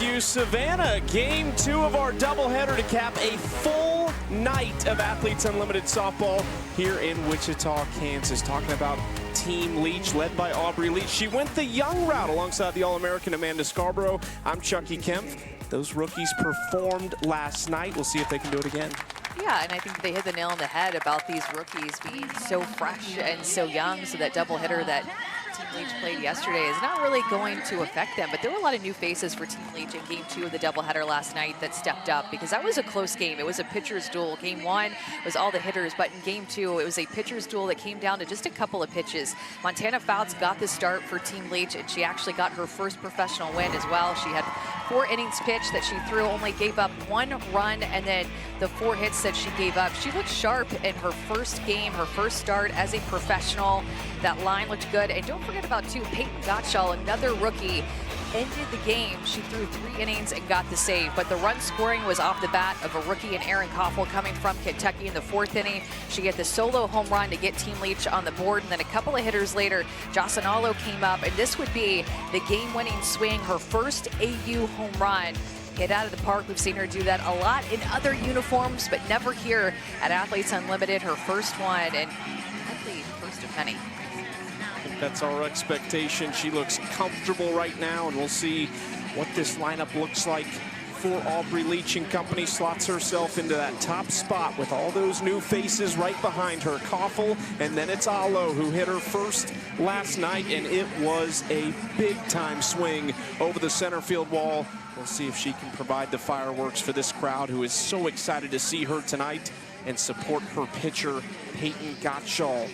you, Savannah. Game 2 of our doubleheader to cap a full night of Athletes Unlimited softball here in Wichita, Kansas. Talking about Team Leech, led by Aubrey Leech. She went the young route alongside the All-American Amanda Scarborough. I'm Chucky Kemp. Those rookies performed last night. We'll see if they can do it again. Yeah, and I think they hit the nail on the head about these rookies being so fresh and so young, so that doubleheader that Team Leech played yesterday is not really going to affect them. But there were a lot of new faces for Team Leech in Game 2 of the doubleheader last night that stepped up, because that was a close game. It was a pitcher's duel. Game 1 was all the hitters, but in Game 2, it was a pitcher's duel that came down to just a couple of pitches. Montana Fouts got the start for Team Leech, and she actually got her first professional win as well. She had 4 innings pitched that she threw, only gave up 1 run, and then the 4 hits that she gave up. She looked sharp in her first game, her first start as a professional. That line looked good. And don't forget about, too, Peyton Gotshall, another rookie, ended the game. She threw 3 innings and got the save. But the run scoring was off the bat of a rookie, and Erin Koffel, coming from Kentucky in the 4th inning. She hit the solo home run to get Team Leech on the board. And then a couple of hitters later, Josanalo came up, and this would be the game-winning swing, her first AU home run. Hit out of the park. We've seen her do that a lot in other uniforms, but never here at Athletes Unlimited. Her first one, and likely first of many. I think that's our expectation. She looks comfortable right now, and we'll see what this lineup looks like for Aubrey Leech and company. Slots herself into that top spot with all those new faces right behind her. Koffel, and then it's Alo, who hit her first last night, and it was a big-time swing over the center field wall. We'll see if she can provide the fireworks for this crowd, who is so excited to see her tonight and support her pitcher, Peyton Gotshall.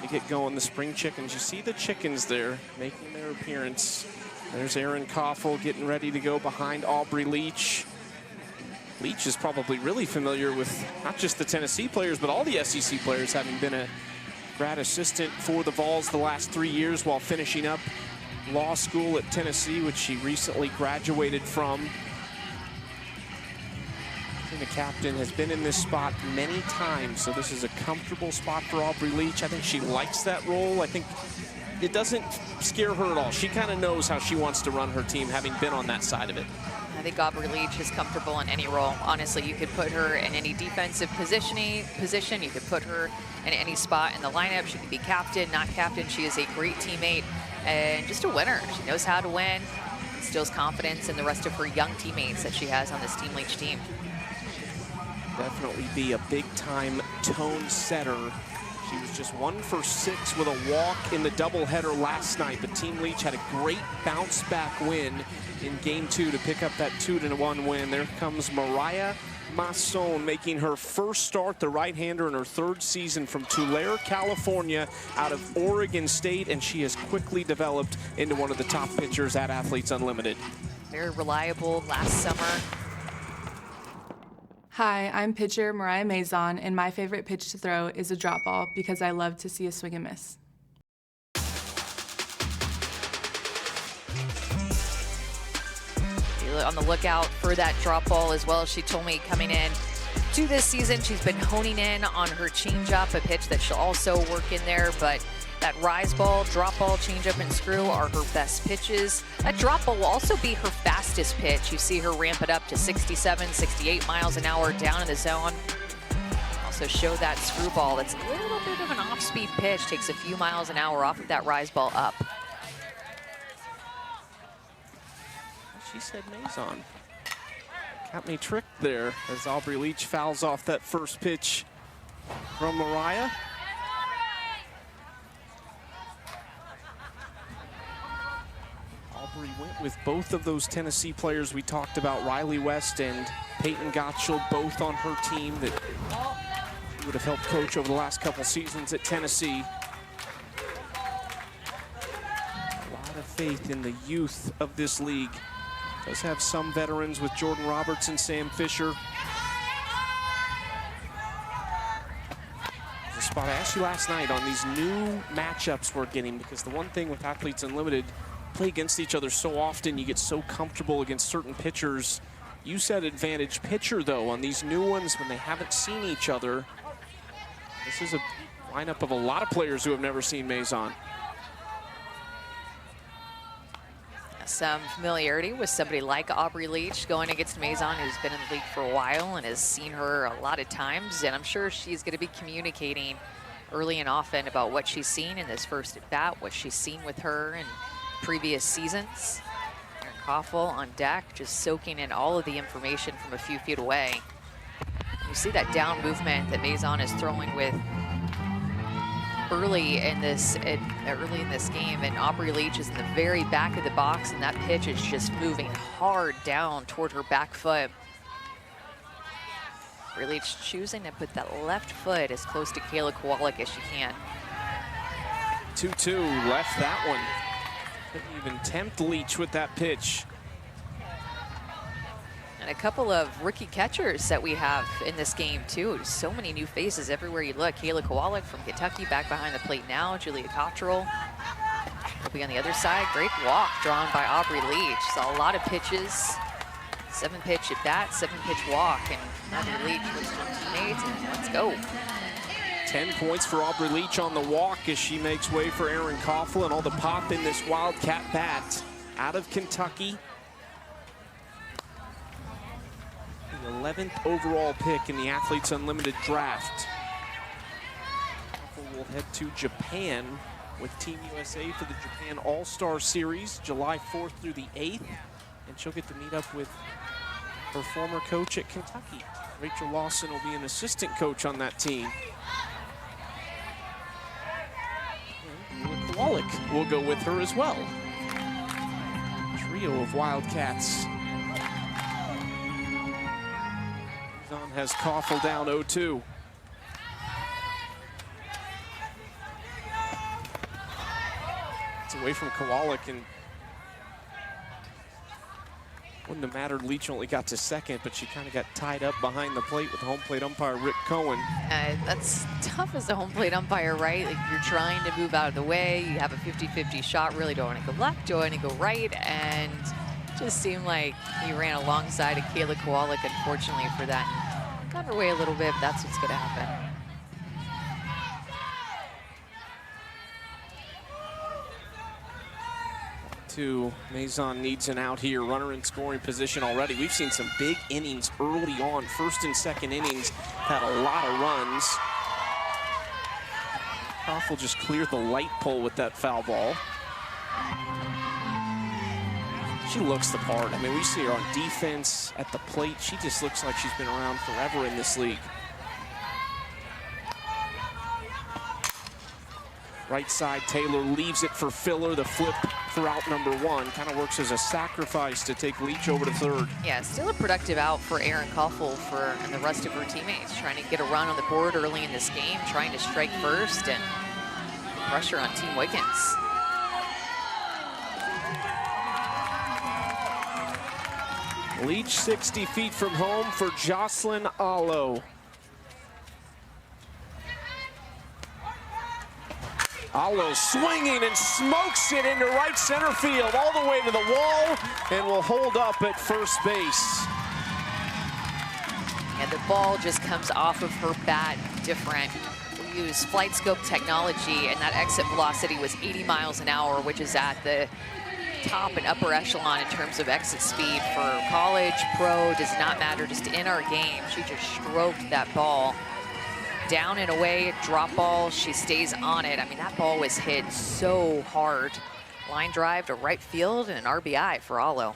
To get going, the spring chickens. You see the chickens there making their appearance. There's Erin Koffel getting ready to go behind Aubrey Leech. Leech is probably really familiar with not just the Tennessee players, but all the SEC players, having been a grad assistant for the Vols the last 3 years while finishing up law school at Tennessee, which she recently graduated from. The captain has been in this spot many times, so this is a comfortable spot for Aubrey Leech. I think she likes that role. I think it doesn't scare her at all. She kind of knows how she wants to run her team, having been on that side of it. I think Aubrey Leech is comfortable in any role. Honestly, you could put her in any defensive position. You could put her in any spot in the lineup. She could be captain, not captain. She is a great teammate and just a winner. She knows how to win, instills confidence in the rest of her young teammates that she has on this Team Leech team. Definitely be a big-time tone setter. She was just 1 for 6 with a walk in the doubleheader last night, but Team Leech had a great bounce-back win in Game 2 to pick up that 2-1 win. There comes Mariah Masson, making her first start, the right-hander, in her 3rd season from Tulare, California, out of Oregon State, and she has quickly developed into one of the top pitchers at Athletes Unlimited. Very reliable last summer. Hi, I'm pitcher Mariah Mazon, and my favorite pitch to throw is a drop ball because I love to see a swing and miss. On the lookout for that drop ball as well. She told me coming in to this season, she's been honing in on her changeup, a pitch that she'll also work in there, but that rise ball, drop ball, changeup, and screw are her best pitches. That drop ball will also be her fastest pitch. You see her ramp it up to 67, 68 miles an hour down in the zone. Also show that screwball. That's a little bit of an off-speed pitch. Takes a few miles an hour off of that rise ball up. She said Mazon. Got me tricked there as Aubrey Leech fouls off that first pitch from Mariah. Aubrey went with both of those Tennessee players we talked about, Riley West and Peyton Gotshall, both on her team that she would have helped coach over the last couple seasons at Tennessee. A lot of faith in the youth of this league. Does have some veterans with Jordan Roberts and Sam Fisher. The spot I asked you last night on these new matchups we're getting, because the one thing with Athletes Unlimited, play against each other so often, you get so comfortable against certain pitchers. You said advantage pitcher, though, on these new ones when they haven't seen each other. This is a lineup of a lot of players who have never seen Mazon. some familiarity with somebody like Aubrey Leech going against Maison, who's been in the league for a while and has seen her a lot of times. And I'm sure she's going to be communicating early and often about what she's seen in this first at bat, what she's seen with her in previous seasons. Erin Gotshall on deck, just soaking in all of the information from a few feet away. You see that down movement that Maison is throwing with early in this game, and Aubrey Leech is in the very back of the box, and that pitch is just moving hard down toward her back foot. Aubrey Leech choosing to put that left foot as close to Kayla Kowalik as she can. 2-2, left that one. Couldn't even tempt Leech with that pitch. And a couple of rookie catchers that we have in this game, too. So many new faces everywhere you look. Kayla Kowalik from Kentucky back behind the plate now. Julia Gotshall will be on the other side. Great walk drawn by Aubrey Leech. Saw a lot of pitches. 7-pitch at bat, 7-pitch walk. And Aubrey Leech was her teammates, and let's go. 10 points for Aubrey Leech on the walk as she makes way for Erin Gotshall, and all the pop in this Wildcat bat out of Kentucky. 11th overall pick in the Athletes Unlimited draft. We'll head to Japan with Team USA for the Japan All-Star Series, July 4th through the 8th. And she'll get to meet up with her former coach at Kentucky. Rachel Lawson will be an assistant coach on that team. And Kowalik will go with her as well. Trio of Wildcats. Has Gotshall down 0-2. It's away from Kowalik, and wouldn't have mattered. Leech only got to second, but she kind of got tied up behind the plate with home plate umpire Rick Cohen. That's tough as a home plate umpire, right? Like, you're trying to move out of the way. You have a 50-50 shot. Really don't want to go left, don't want to go right, and just seemed like he ran alongside of Kayla Kowalik, unfortunately, for that. Got her way a little bit, but that's what's going to happen. Maison needs an out here. Runner in scoring position already. We've seen some big innings early on. First and second innings had a lot of runs. Gotshall just cleared the light pole with that foul ball. She looks the part. I mean, we see her on defense, at the plate. She just looks like she's been around forever in this league. Right side, Taylor leaves it for Filler. The flip for out number 1 kind of works as a sacrifice to take Leech over to third. Yeah, still a productive out for Erin Gotshall and the rest of her teammates. Trying to get a run on the board early in this game, trying to strike first and pressure on Team Wiggins. Leech 60 feet from home for Jocelyn Allo. Allo swinging and smokes it into right center field, all the way to the wall, and will hold up at first base. And the ball just comes off of her bat different. We use flight scope technology, and that exit velocity was 80 miles an hour, which is at the top and upper echelon in terms of exit speed for college, pro, does not matter, just in our game. She just stroked that ball down and away, drop ball, she stays on it. I mean, that ball was hit so hard. Line drive to right field and an RBI for Allo.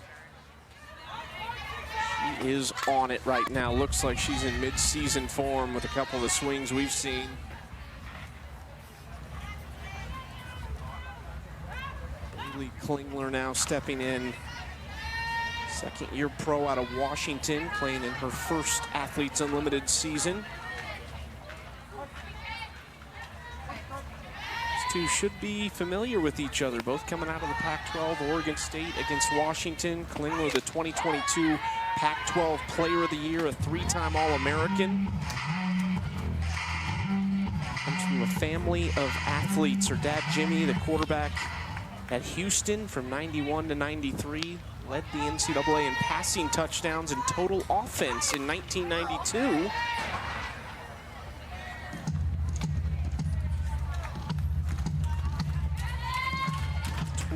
She is on it right now. Looks like she's in mid-season form with a couple of the swings we've seen. Klingler now stepping in. Second-year pro out of Washington, playing in her first Athletes Unlimited season. These two should be familiar with each other, both coming out of the Pac-12. Oregon State against Washington. Klingler, the 2022 Pac-12 Player of the Year, a 3-time All-American. Comes from a family of athletes. Her dad, Jimmy, the quarterback at Houston from 91 to 93, led the NCAA in passing touchdowns and total offense in 1992.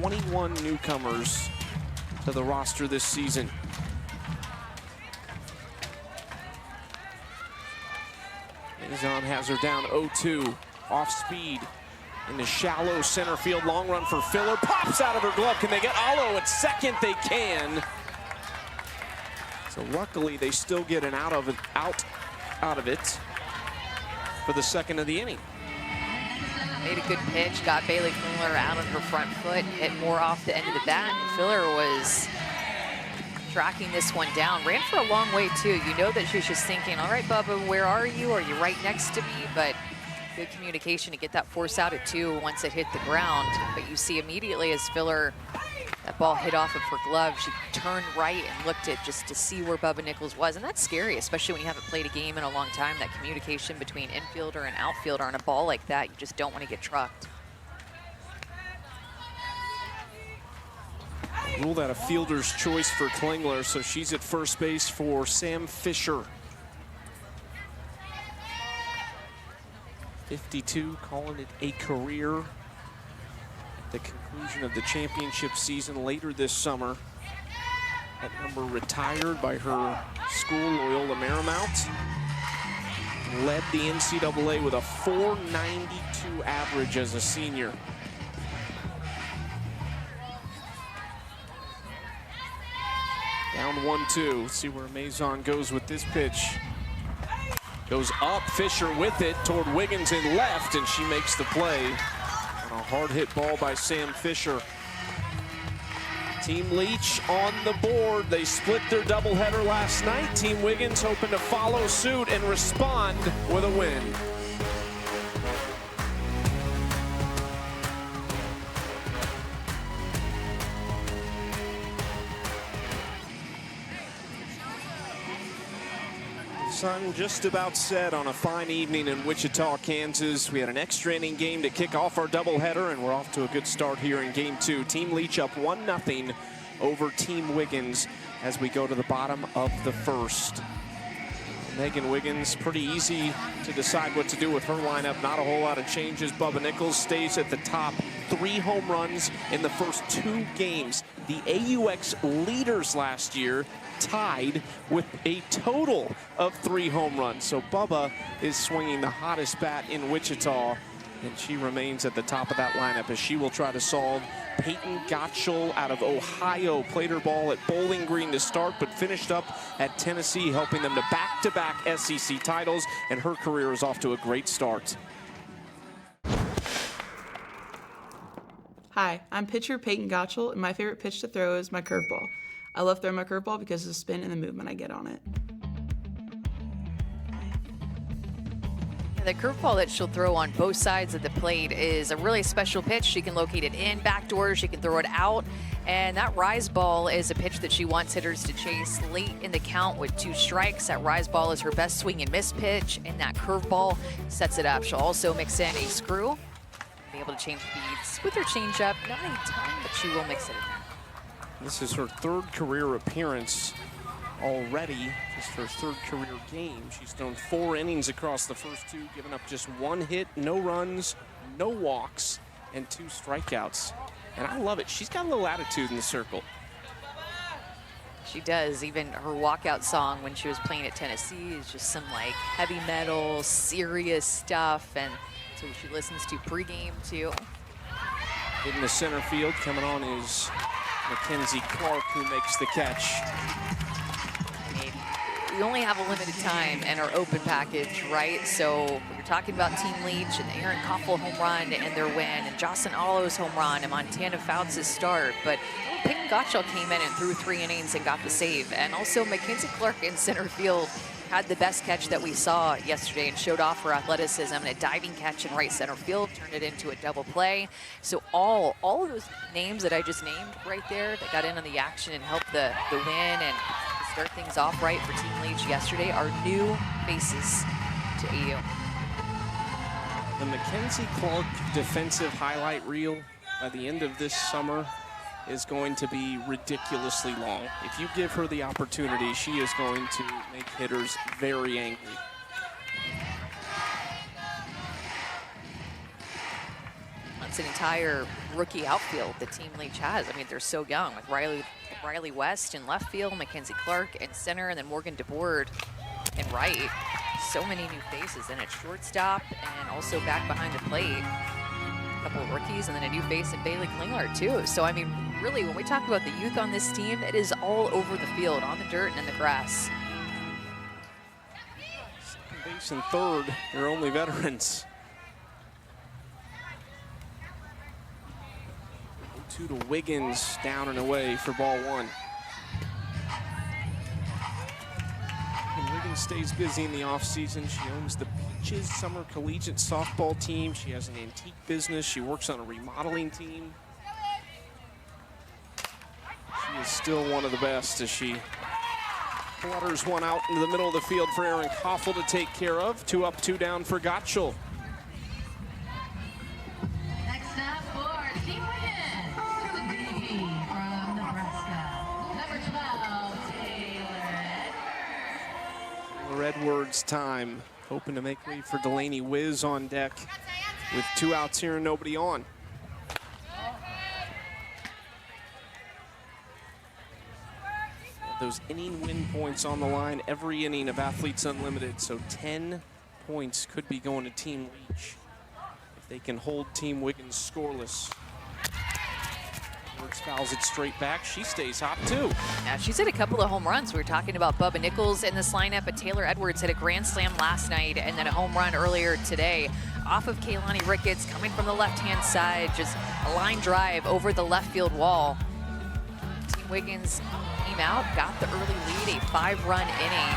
'21 newcomers to the roster this season. Maison has her down 0-2, off speed. In the shallow center field, long run for Filler, pops out of her glove. Can they get Alo at second? They can. So luckily, they still get an out of it for the second of the inning. Made a good pitch, got Bailey Filler out on her front foot, hit more off the end of the bat. And Filler was tracking this one down, ran for a long way too. You know that she's just thinking, all right, Bubba, where are you? Are you right next to me? But good communication to get that force out at 2 once it hit the ground. But you see immediately as Filler, that ball hit off of her glove, she turned right and looked at just to see where Bubba Nichols was. And that's scary, especially when you haven't played a game in a long time. That communication between infielder and outfielder on a ball like that, you just don't want to get trucked. Rule that a fielder's choice for Klingler, so she's at first base for Sam Fisher. 52, calling it a career. At the conclusion of the championship season later this summer. That number retired by her school, Loyola Marymount. Led the NCAA with a .492 average as a senior. Down 1-2. Let's see where Maison goes with this pitch. Goes up, Fisher with it toward Wiggins in left, and she makes the play on a hard hit ball by Sam Fisher. Team Leech on the board. They split their doubleheader last night. Team Wiggins hoping to follow suit and respond with a win. Sun just about set on a fine evening in Wichita, Kansas. We had an extra inning game to kick off our doubleheader, and we're off to a good start here in game 2. Team Leech up 1-0 over Team Wiggins as we go to the bottom of the first. Megan Wiggins, pretty easy to decide what to do with her lineup. Not a whole lot of changes. Bubba Nichols stays at the top. 3 home runs in the first 2 games. The AUX leaders last year tied with a total of 3 home runs. So Bubba is swinging the hottest bat in Wichita, and she remains at the top of that lineup as she will try to solve Peyton Gotshall out of Ohio. Played her ball at Bowling Green to start, but finished up at Tennessee, helping them to back-to-back SEC titles, and her career is off to a great start. Hi, I'm pitcher Peyton Gotshall, and my favorite pitch to throw is my curveball. I love throwing my curveball because of the spin and the movement I get on it. The curveball that she'll throw on both sides of the plate is a really special pitch. She can locate it in, backdoor, she can throw it out. And that rise ball is a pitch that she wants hitters to chase late in the count with 2 strikes. That rise ball is her best swing and miss pitch, and that curveball sets it up. She'll also mix in a screw, be able to change speeds with her changeup. Not a ton, but she will mix it in. This is her 3rd career appearance already, just her 3rd career game. She's thrown 4 innings across the first 2, giving up just 1 hit, no runs, no walks, and 2 strikeouts. And I love it. She's got a little attitude in the circle. She does. Even her walkout song when she was playing at Tennessee is just some like heavy metal, serious stuff, and so she listens to pregame too. In the center field, coming on is Mackenzie Clark, who makes the catch. We only have a limited time in our open package, right? So we're talking about Team Leech and the Aaron Koffel home run and their win, and Jocelyn Alo's home run, and Montana Fouts' start. But Peyton Gotshall came in and threw 3 innings and got the save. And also Mackenzie Clark in center field had the best catch that we saw yesterday and showed off her athleticism, and a diving catch in right center field turned it into a double play. So all of those names that I just named right there that got in on the action and helped the win and start things off right for Team Leech yesterday are new faces to AU. The Mackenzie Clark defensive highlight reel by the end of this summer is going to be ridiculously long. If you give her the opportunity, she is going to make hitters very angry. it's an entire rookie outfield that Team Leech has. I mean, they're so young with Riley West in left field, Mackenzie Clark in center, and then Morgan DeBoard in right. So many new faces in at shortstop and also back behind the plate. A couple of rookies and then a new face in Bailey Klingler too. So, I mean, really, when we talk about the youth on this team, it is all over the field, on the dirt and in the grass. Second base and third, they're only veterans. 2 to Wiggins, down and away for ball 1. And Wiggins stays busy in the offseason. She owns the Peaches Summer Collegiate Softball team. She has an antique business. She works on a remodeling team. She is still one of the best as she flutters one out into the middle of the field for Aaron Koffel to take care of. 2 up, 2 down for Gotshall. Next up for Team Wiggins, the DP from Nebraska, number 12, Taylor Edwards time, hoping to make way for Delaney Wiz on deck with 2 outs here and nobody on. Those inning win points on the line every inning of Athletes Unlimited, so 10 points could be going to Team Leech if they can hold Team Wiggins scoreless. Edwards fouls it straight back. She stays hot too. Now, she's hit a couple of home runs. We were talking about Bubba Nichols in this lineup, but Taylor Edwards hit a grand slam last night and then a home run earlier today off of Kaylani Ricketts, coming from the left-hand side, just a line drive over the left field wall. Team Wiggins came out, got the early lead, a 5-run inning.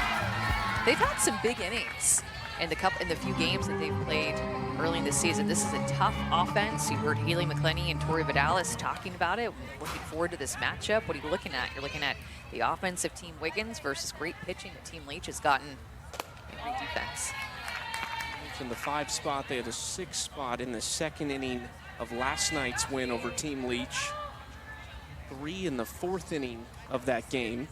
They've had some big innings in the few games that they've played early in the season. This is a tough offense. You heard Haley McClenny and Tori Vidalis talking about it. Looking forward to this matchup. What are you looking at? You're looking at the offense of Team Wiggins versus great pitching that Team Leech has gotten in great defense. In the 5 spot, they had a 6 spot in the second inning of last night's win over Team Leech. 3 in the 4th inning of that game.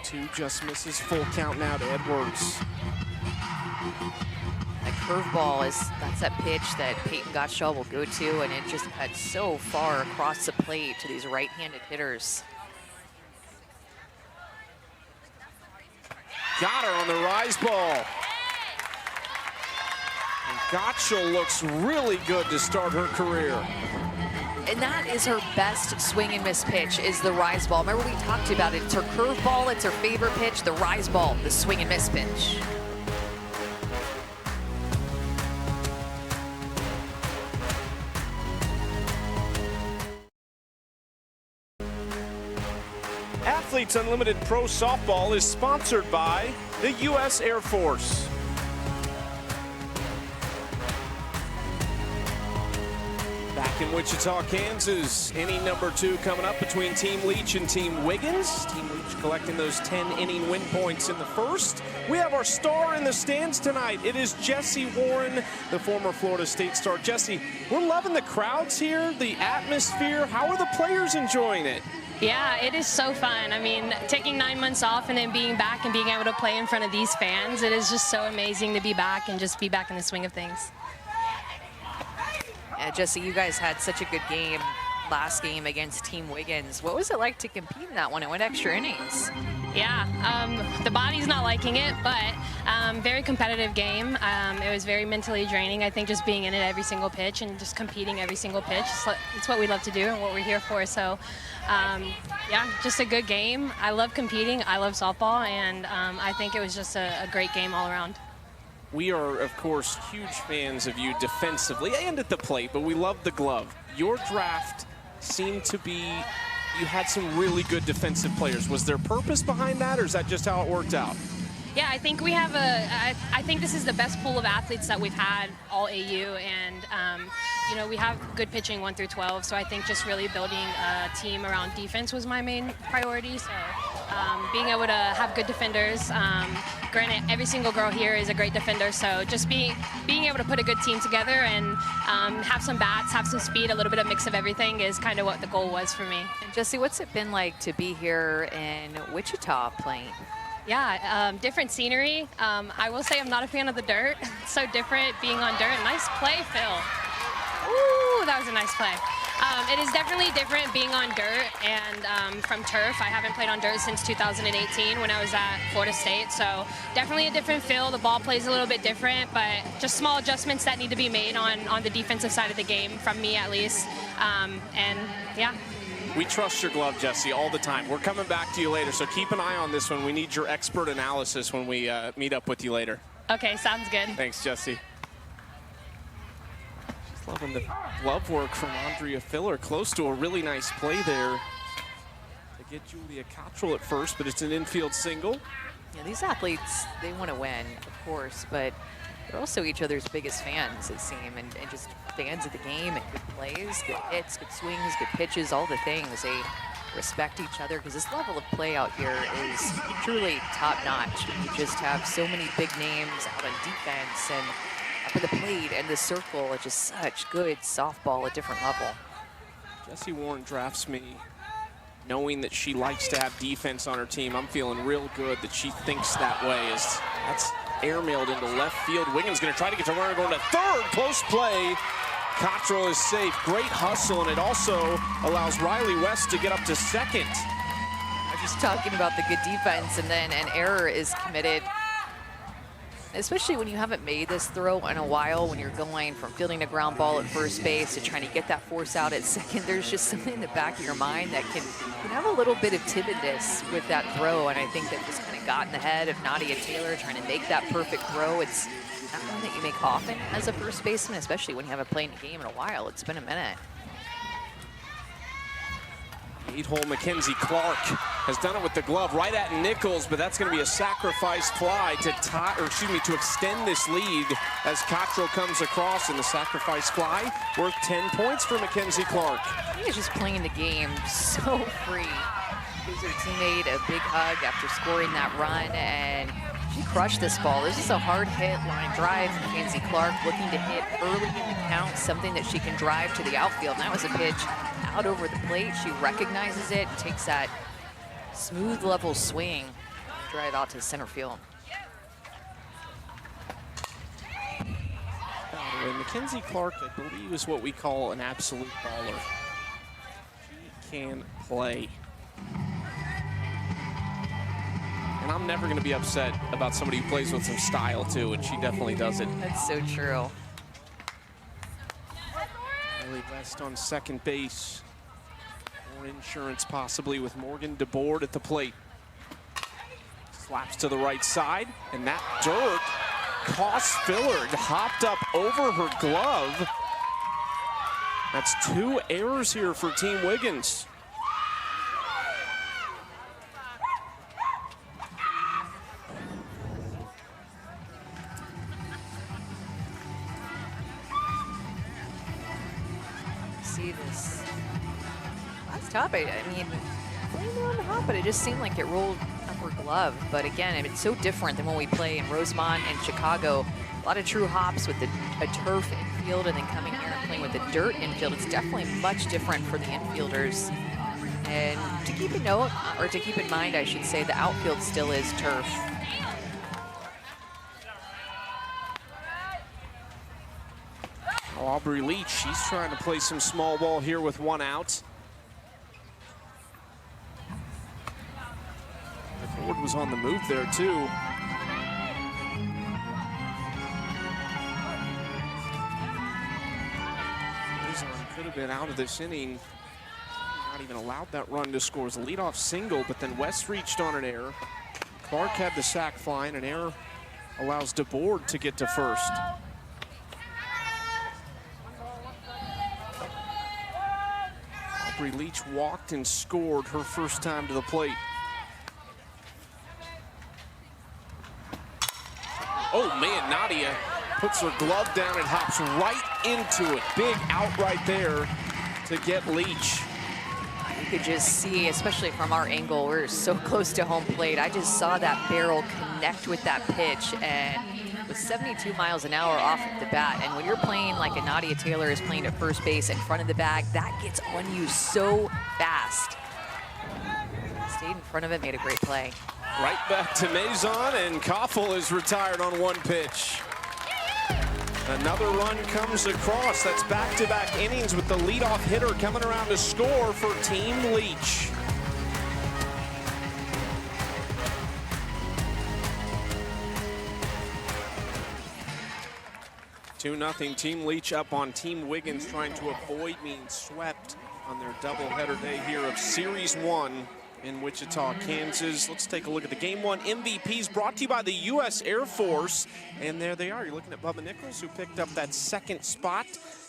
Two just misses, full count now to Edwards. That curveball that's that pitch that Peyton Gotshall will go to, and it just cuts so far across the plate to these right-handed hitters. Got her on the rise ball. And Gotshall looks really good to start her career. And that is her best swing and miss pitch, is the rise ball. Remember we talked about it. It's her curveball, it's her favorite pitch, the rise ball, the swing and miss pitch. Athletes Unlimited Pro Softball is sponsored by the U.S. Air Force. Back in Wichita, Kansas, inning number 2 coming up between Team Leech and Team Wiggins. Team Leech collecting those 10-inning win points in the first. We have our star in the stands tonight. It is Jessie Warren, the former Florida State star. Jessie, we're loving the crowds here, the atmosphere. How are the players enjoying it? Yeah, it is so fun. I mean, taking 9 months off and then being back and being able to play in front of these fans, it is just so amazing to be back and just be back in the swing of things. Jessie, you guys had such a good game last game against Team Wiggins. What was it like to compete in that one? It went extra innings. Yeah, the body's not liking it, but very competitive game. It was very mentally draining. I think just being in it every single pitch and just competing every single pitch, it's what we love to do and what we're here for. So, yeah, just a good game. I love competing. I love softball, and I think it was just a great game all around. We are, of course, huge fans of you defensively and at the plate, but we love the glove. Your draft seemed to be, you had some really good defensive players. Was there purpose behind that, or is that just how it worked out? Yeah, I think we have I think this is the best pool of athletes that we've had all AU, and you know, we have good pitching 1 through 12, so I think just really building a team around defense was my main priority. So being able to have good defenders, granted every single girl here is a great defender, so just being able to put a good team together and have some bats, have some speed, a little bit of mix of everything is kind of what the goal was for me. And Jessie, what's it been like to be here in Wichita playing? Yeah, different scenery. I will say I'm not a fan of the dirt. It's so different being on dirt. Nice play, Phil. Ooh, that was a nice play. It is definitely different being on dirt and from turf. I haven't played on dirt since 2018 when I was at Florida State, so definitely a different feel. The ball plays a little bit different, but just small adjustments that need to be made on the defensive side of the game, from me at least. And yeah. We trust your glove, Jesse, all the time. We're coming back to you later, so keep an eye on this one. We need your expert analysis when we meet up with you later. Okay, sounds good. Thanks, Jesse. She's loving the glove work from Andrea Filler. Close to a really nice play there to get Julia Gotshall at first, but it's an infield single. Yeah, these athletes, they want to win, of course, but they're also each other's biggest fans, it seems, and just fans of the game and good plays, good hits, good swings, good pitches, all the things. They respect each other because this level of play out here is truly top-notch. You just have so many big names out on defense and up at the plate and the circle. It's just such good softball at different level. Jesse Warren drafts me knowing that she likes to have defense on her team. I'm feeling real good that she thinks that way. As that's airmailed into left field. Wiggins going to try to get to runner going to third. Close play. Gotshall is safe. Great hustle, and it also allows Riley West to get up to second. I'm just talking about the good defense, and then an error is committed. Especially when you haven't made this throw in a while, when you're going from fielding a ground ball at first base to trying to get that force out at second, there's just something in the back of your mind that can have a little bit of timidness with that throw, and I think that just kind of got in the head of Nadia Taylor trying to make that perfect throw. It's not one that you make often as a first baseman, especially when you haven't played a game in a while. It's been a minute. 8-hole Mackenzie Clark has done it with the glove right at Nichols, but that's going to be a sacrifice fly to to extend this lead as Gotshall comes across, and the sacrifice fly worth 10 points for Mackenzie Clark. He is just playing the game so free. Gives her teammate a big hug after scoring that run, and she crushed this ball. This is a hard hit line drive. Mackenzie Clark looking to hit early in the count, something that she can drive to the outfield. And that was a pitch out over the plate. She recognizes it and takes that smooth level swing, drive out to center field. By the way, Mackenzie Clark, I believe, is what we call an absolute baller. She can play. And I'm never going to be upset about somebody who plays with some style, too, and she definitely does it. That's so true. Riley West on second base. More insurance possibly with Morgan DeBoard at the plate. Slaps to the right side, and that dirt costs Filler. Hopped up over her glove. That's 2 errors here for Team Wiggins. See this. That's tough. I mean, playing on the hop, but it just seemed like it rolled up her glove. But again, it's so different than when we play in Rosemont and Chicago. A lot of true hops with a turf infield, and then coming here and playing with a dirt infield. It's definitely much different for the infielders. And to keep a note, or to keep in mind, I should say, the outfield still is turf. Aubrey Leech, she's trying to play some small ball here with 1 out. The forward was on the move there, too. Could have been out of this inning. Not even allowed that run to score. It was a leadoff single, but then West reached on an error. Clark had the sac fly, and an error allows DeBoard to get to first. Aubrey Leech walked and scored her first time to the plate. Oh man, Nadia puts her glove down and hops right into it. Big out right there to get Leech. You could just see, especially from our angle, we're so close to home plate. I just saw that barrel connect with that pitch, and with 72 miles an hour off of the bat. And when you're playing like a Nadia Taylor is playing at first base in front of the bag, that gets on you so fast. stayed in front of it, made a great play. Right back to Maison, and Gotshall is retired on 1 pitch. Another run comes across. That's back-to-back innings with the leadoff hitter coming around to score for Team Leech. Two 2-0 Team Leech up on Team Wiggins, trying to avoid being swept on their doubleheader day here of Series 1 in Wichita, Kansas. Let's take a look at the Game 1 MVPs brought to you by the U.S. Air Force. And there they are. You're looking at Bubba Nichols, who picked up that 2nd spot.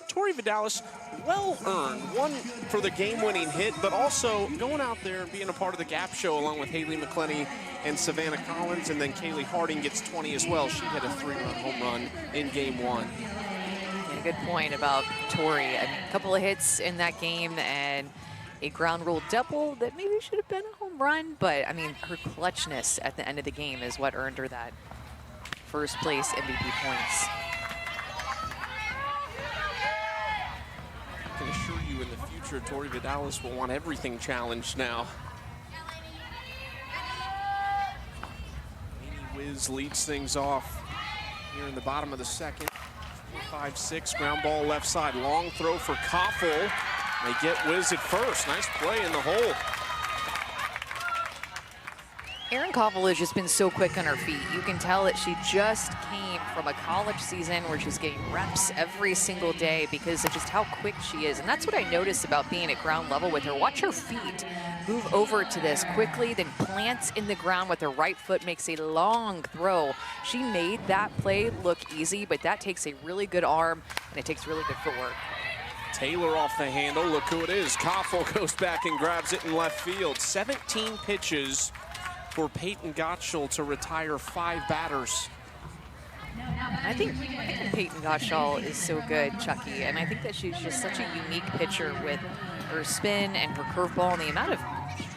Tori Vidalis, well-earned. One for the game-winning hit, but also going out there and being a part of the Gap Show along with Haley McClenny and Savannah Collins. And then Kaylee Harding gets 20 as well. She hit a 3-run home run in Game 1. And a good point about Tori. A couple of hits in that game and a ground rule double that maybe should have been a home run, but I mean, her clutchness at the end of the game is what earned her that first place MVP points. I can assure you in the future, Tori Vidalis will want everything challenged now. Amy Wiz leads things off here in the bottom of the 2nd. 4-5-6, ground ball left side, long throw for Gotshall. They get Wiz at first. Nice play in the hole. Erin Gotshall has just been so quick on her feet. You can tell that she just came from a college season where she's getting reps every single day because of just how quick she is. And that's what I noticed about being at ground level with her. Watch her feet move over to this quickly, then plants in the ground with her right foot, makes a long throw. She made that play look easy, but that takes a really good arm and it takes really good footwork. Taylor off the handle. Look who it is. Gotshall goes back and grabs it in left field. 17 pitches for Peyton Gotshall to retire 5 batters. I think Peyton Gotshall is so good, Chucky, and I think that she's just such a unique pitcher with her spin and her curveball and the amount of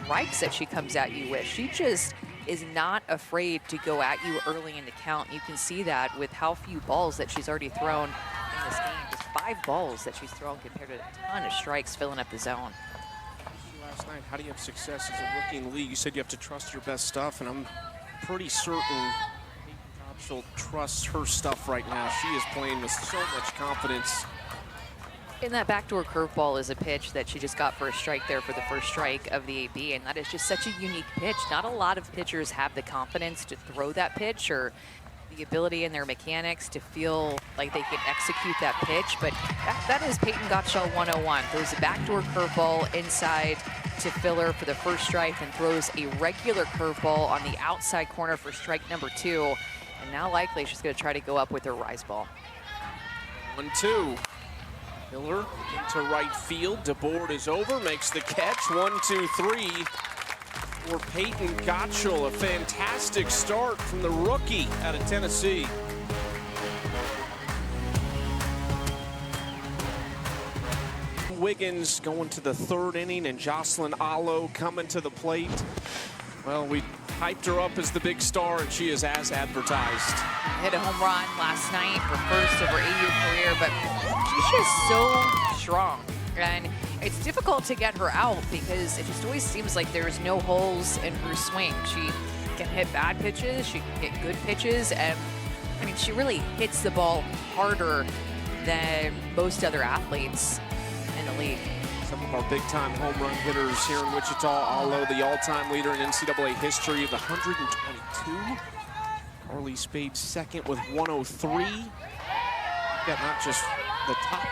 strikes that she comes at you with. She just is not afraid to go at you early in the count. You can see that with how few balls that she's already thrown in this game. Just 5 balls that she's thrown compared to a ton of strikes filling up the zone. Last night, how do you have success as a rookie in the league? You said you have to trust your best stuff, and I'm pretty certain Peyton Gotshall trusts her stuff right now. She is playing with so much confidence. And that backdoor curveball is a pitch that she just got for a strike there for the first strike of the AB, and that is just such a unique pitch. Not a lot of pitchers have the confidence to throw that pitch or the ability in their mechanics to feel like they can execute that pitch, but that is Peyton Gotshall 101. Throws a backdoor curveball inside to Filler for the first strike and throws a regular curveball on the outside corner for strike number 2. And now likely she's going to try to go up with her rise ball. 1-2. Miller into right field. DeBoard is over, makes the catch. 1-2-3 for Peyton Gotshall. A fantastic start from the rookie out of Tennessee. Wiggins going to the 3rd inning, and Jocelyn Allo coming to the plate. Well, we hyped her up as the big star, and she is as advertised. Hit a home run last night, her first of her AU career, but she's just so strong. And it's difficult to get her out because it just always seems like there's no holes in her swing. She can hit bad pitches, she can hit good pitches, and I mean, she really hits the ball harder than most other athletes in the league. Some of our big-time home run hitters here in Wichita. Allo, the all-time leader in NCAA history with 122. Carly Spade second with 103. Got not just the top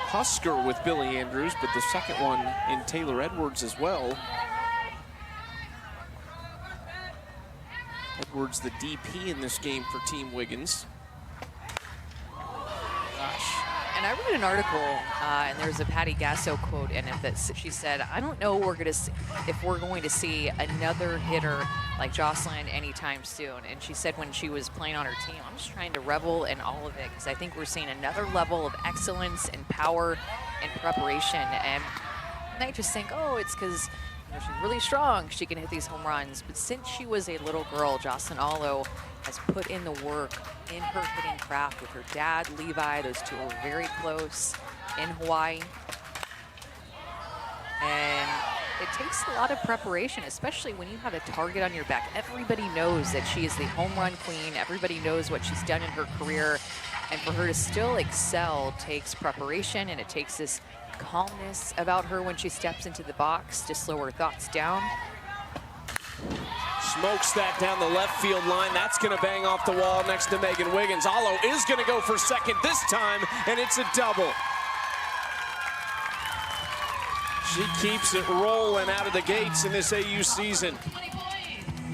Husker with Billy Andrews, but the second one in Taylor Edwards as well. Edwards, the DP in this game for Team Wiggins. Gosh. And I read an article, and there's a Patty Gasso quote in it that she said, I don't know if we're going to see another hitter like Jocelyn anytime soon. And she said when she was playing on her team, I'm just trying to revel in all of it because I think we're seeing another level of excellence and power and preparation. And I just think, oh, it's because she's really strong. She can hit these home runs. But since she was a little girl, Jocelyn Allo has put in the work in her hitting craft with her dad, Levi. Those two are very close in Hawaii. And it takes a lot of preparation, especially when you have a target on your back. Everybody knows that she is the home run queen. Everybody knows what she's done in her career. And for her to still excel takes preparation, and it takes this calmness about her when she steps into the box to slow her thoughts down. Smokes that down the left field line. That's going to bang off the wall next to Megan Wiggins. Allo is going to go for second this time, and it's a double. She keeps it rolling out of the gates in this AU season.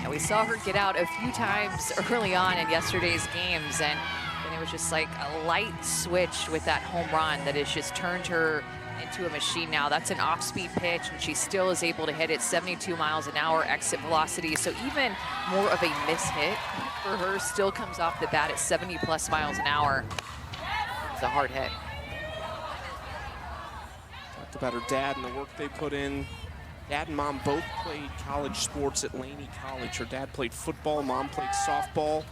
And we saw her get out a few times early on in yesterday's games, and it was just like a light switch with that home run that has just turned her into a machine now. That's an off-speed pitch, and she still is able to hit it 72 miles an hour exit velocity. So even more of a miss hit for her still comes off the bat at 70+ miles an hour. It's a hard hit. Talked about her dad and the work they put in. Dad and mom both played college sports at Laney College. Her dad played football, mom played softball.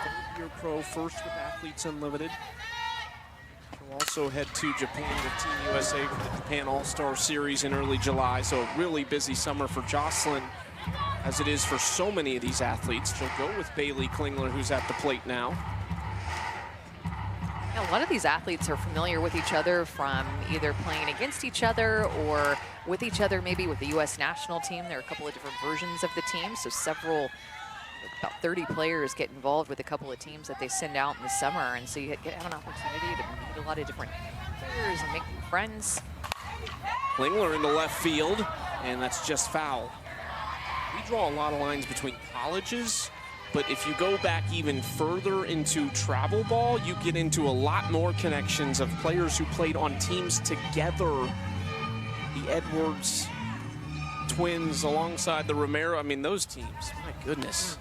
Third-year pro, first with Athletes Unlimited. She'll also head to Japan with Team USA for the Japan All-Star Series in early July. So a really busy summer for Jocelyn, as it is for so many of these athletes. She'll go with Bailey Klingler, who's at the plate now. A lot of these athletes are familiar with each other from either playing against each other or with each other, maybe with the U.S. national team. There are a couple of different versions of the team, so about 30 players get involved with a couple of teams that they send out in the summer, and so you have an opportunity to meet a lot of different players and make new friends. Klingler into left field, and that's just foul. We draw a lot of lines between colleges, but if you go back even further into travel ball, you get into a lot more connections of players who played on teams together. The Edwards twins alongside the Romero, I mean, those teams, my goodness.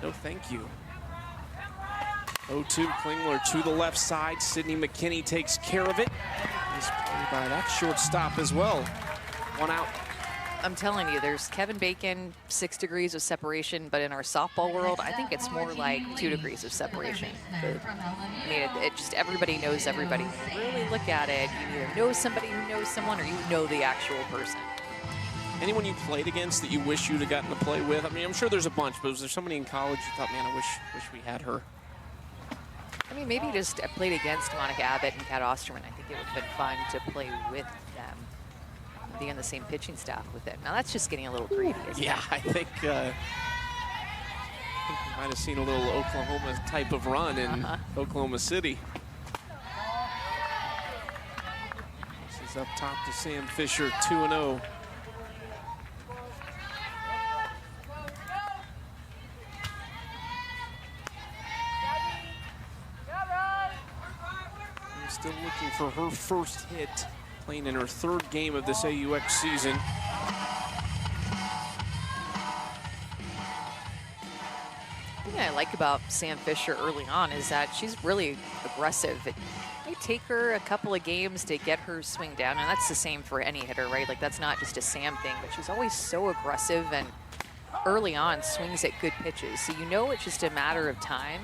No, thank you. 0-2, Klingler to the left side. Sydney McKinney takes care of it. He's played by that shortstop as well. One out. I'm telling you, there's Kevin Bacon, 6 degrees of separation, but in our softball world, I think it's more like 2 degrees of separation. I mean, it just, everybody knows everybody. When you really look at it, you either know somebody who knows someone or you know the actual person. Anyone you played against that you wish you'd have gotten to play with? I mean, I'm sure there's a bunch, but was there somebody in college you thought, man, I wish we had her? I mean, maybe just I played against Monica Abbott and Kat Osterman. I think it would have been fun to play with them, be on the same pitching staff with them. Now that's just getting a little greedy, isn't it? I think we might have seen a little Oklahoma type of run in Oklahoma City. This is up top to Sam Fisher, 2-0. Still looking for her first hit, playing in her 3rd game of this AUX season. The thing I like about Sam Fisher early on is that she's really aggressive. It may take her a couple of games to get her swing down, and that's the same for any hitter, right? Like, that's not just a Sam thing, but she's always so aggressive and early on swings at good pitches. So you know it's just a matter of time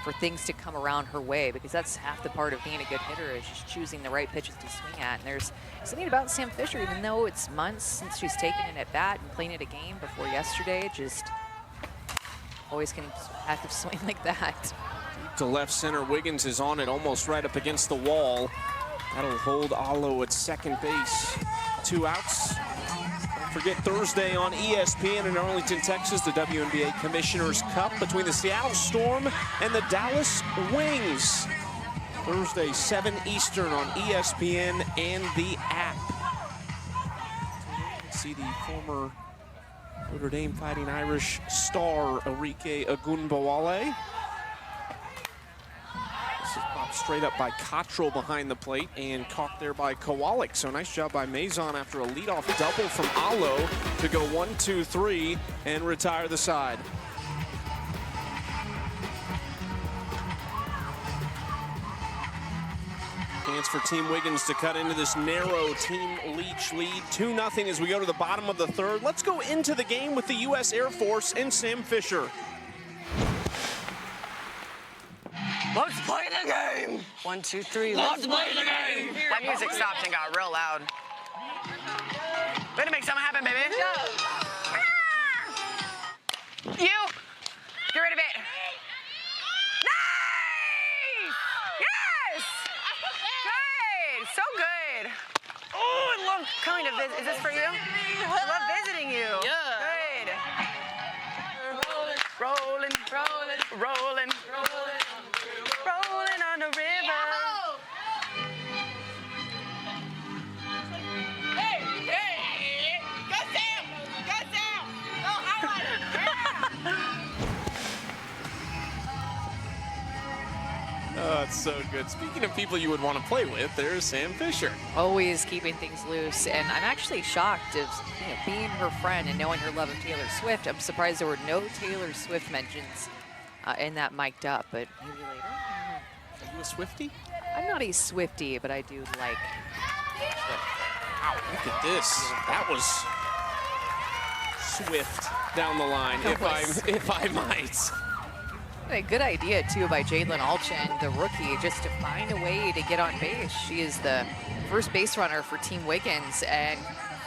for things to come around her way, because that's half the part of being a good hitter, is just choosing the right pitches to swing at. And there's something about Sam Fisher, even though it's months since she's taken it at bat and playing it a game before yesterday, just always can have to swing like that. To left center, Wiggins is on it almost right up against the wall. That'll hold Allo at second base. 2 outs. Don't forget Thursday on ESPN in Arlington, Texas, the WNBA Commissioner's Cup between the Seattle Storm and the Dallas Wings. Thursday, 7 Eastern on ESPN and the app. See the former Notre Dame Fighting Irish star, Arike Ogunbowale. This is popped straight up by Gotshall behind the plate and caught there by Kowalik. So nice job by Maison after a leadoff double from Allo to go 1-2-3 and retire the side. Chance for Team Wiggins to cut into this narrow Team Leech lead. 2-0 as we go to the bottom of the 3rd. Let's go into the game with the U.S. Air Force and Sam Fisher. Let's play the game! 1, 2, 3. Let's play the game. That music stopped and got real loud. Way to make something happen, baby. You. Get rid of it. Nice! Yes! Good. So good. Oh, I love kind of is this for you? I love visiting you. Yeah. Good. Rolling, rolling, rolling, rolling, rolling on the river. Hey, hey, go Sam! Go Sam! Go highlight! Oh, it's so good. Speaking of people you would want to play with, there's Sam Fisher. Always keeping things loose, and I'm actually shocked of being her friend and knowing her love of Taylor Swift. I'm surprised there were no Taylor Swift mentions in that mic'd up, but maybe later. Are you a Swiftie? I'm not a Swiftie, but I do like Swift. Wow, look at this. That was swift down the line, if I might. A good idea, too, by Jalen Alchin, the rookie, just to find a way to get on base. She is the first base runner for Team Wiggins, and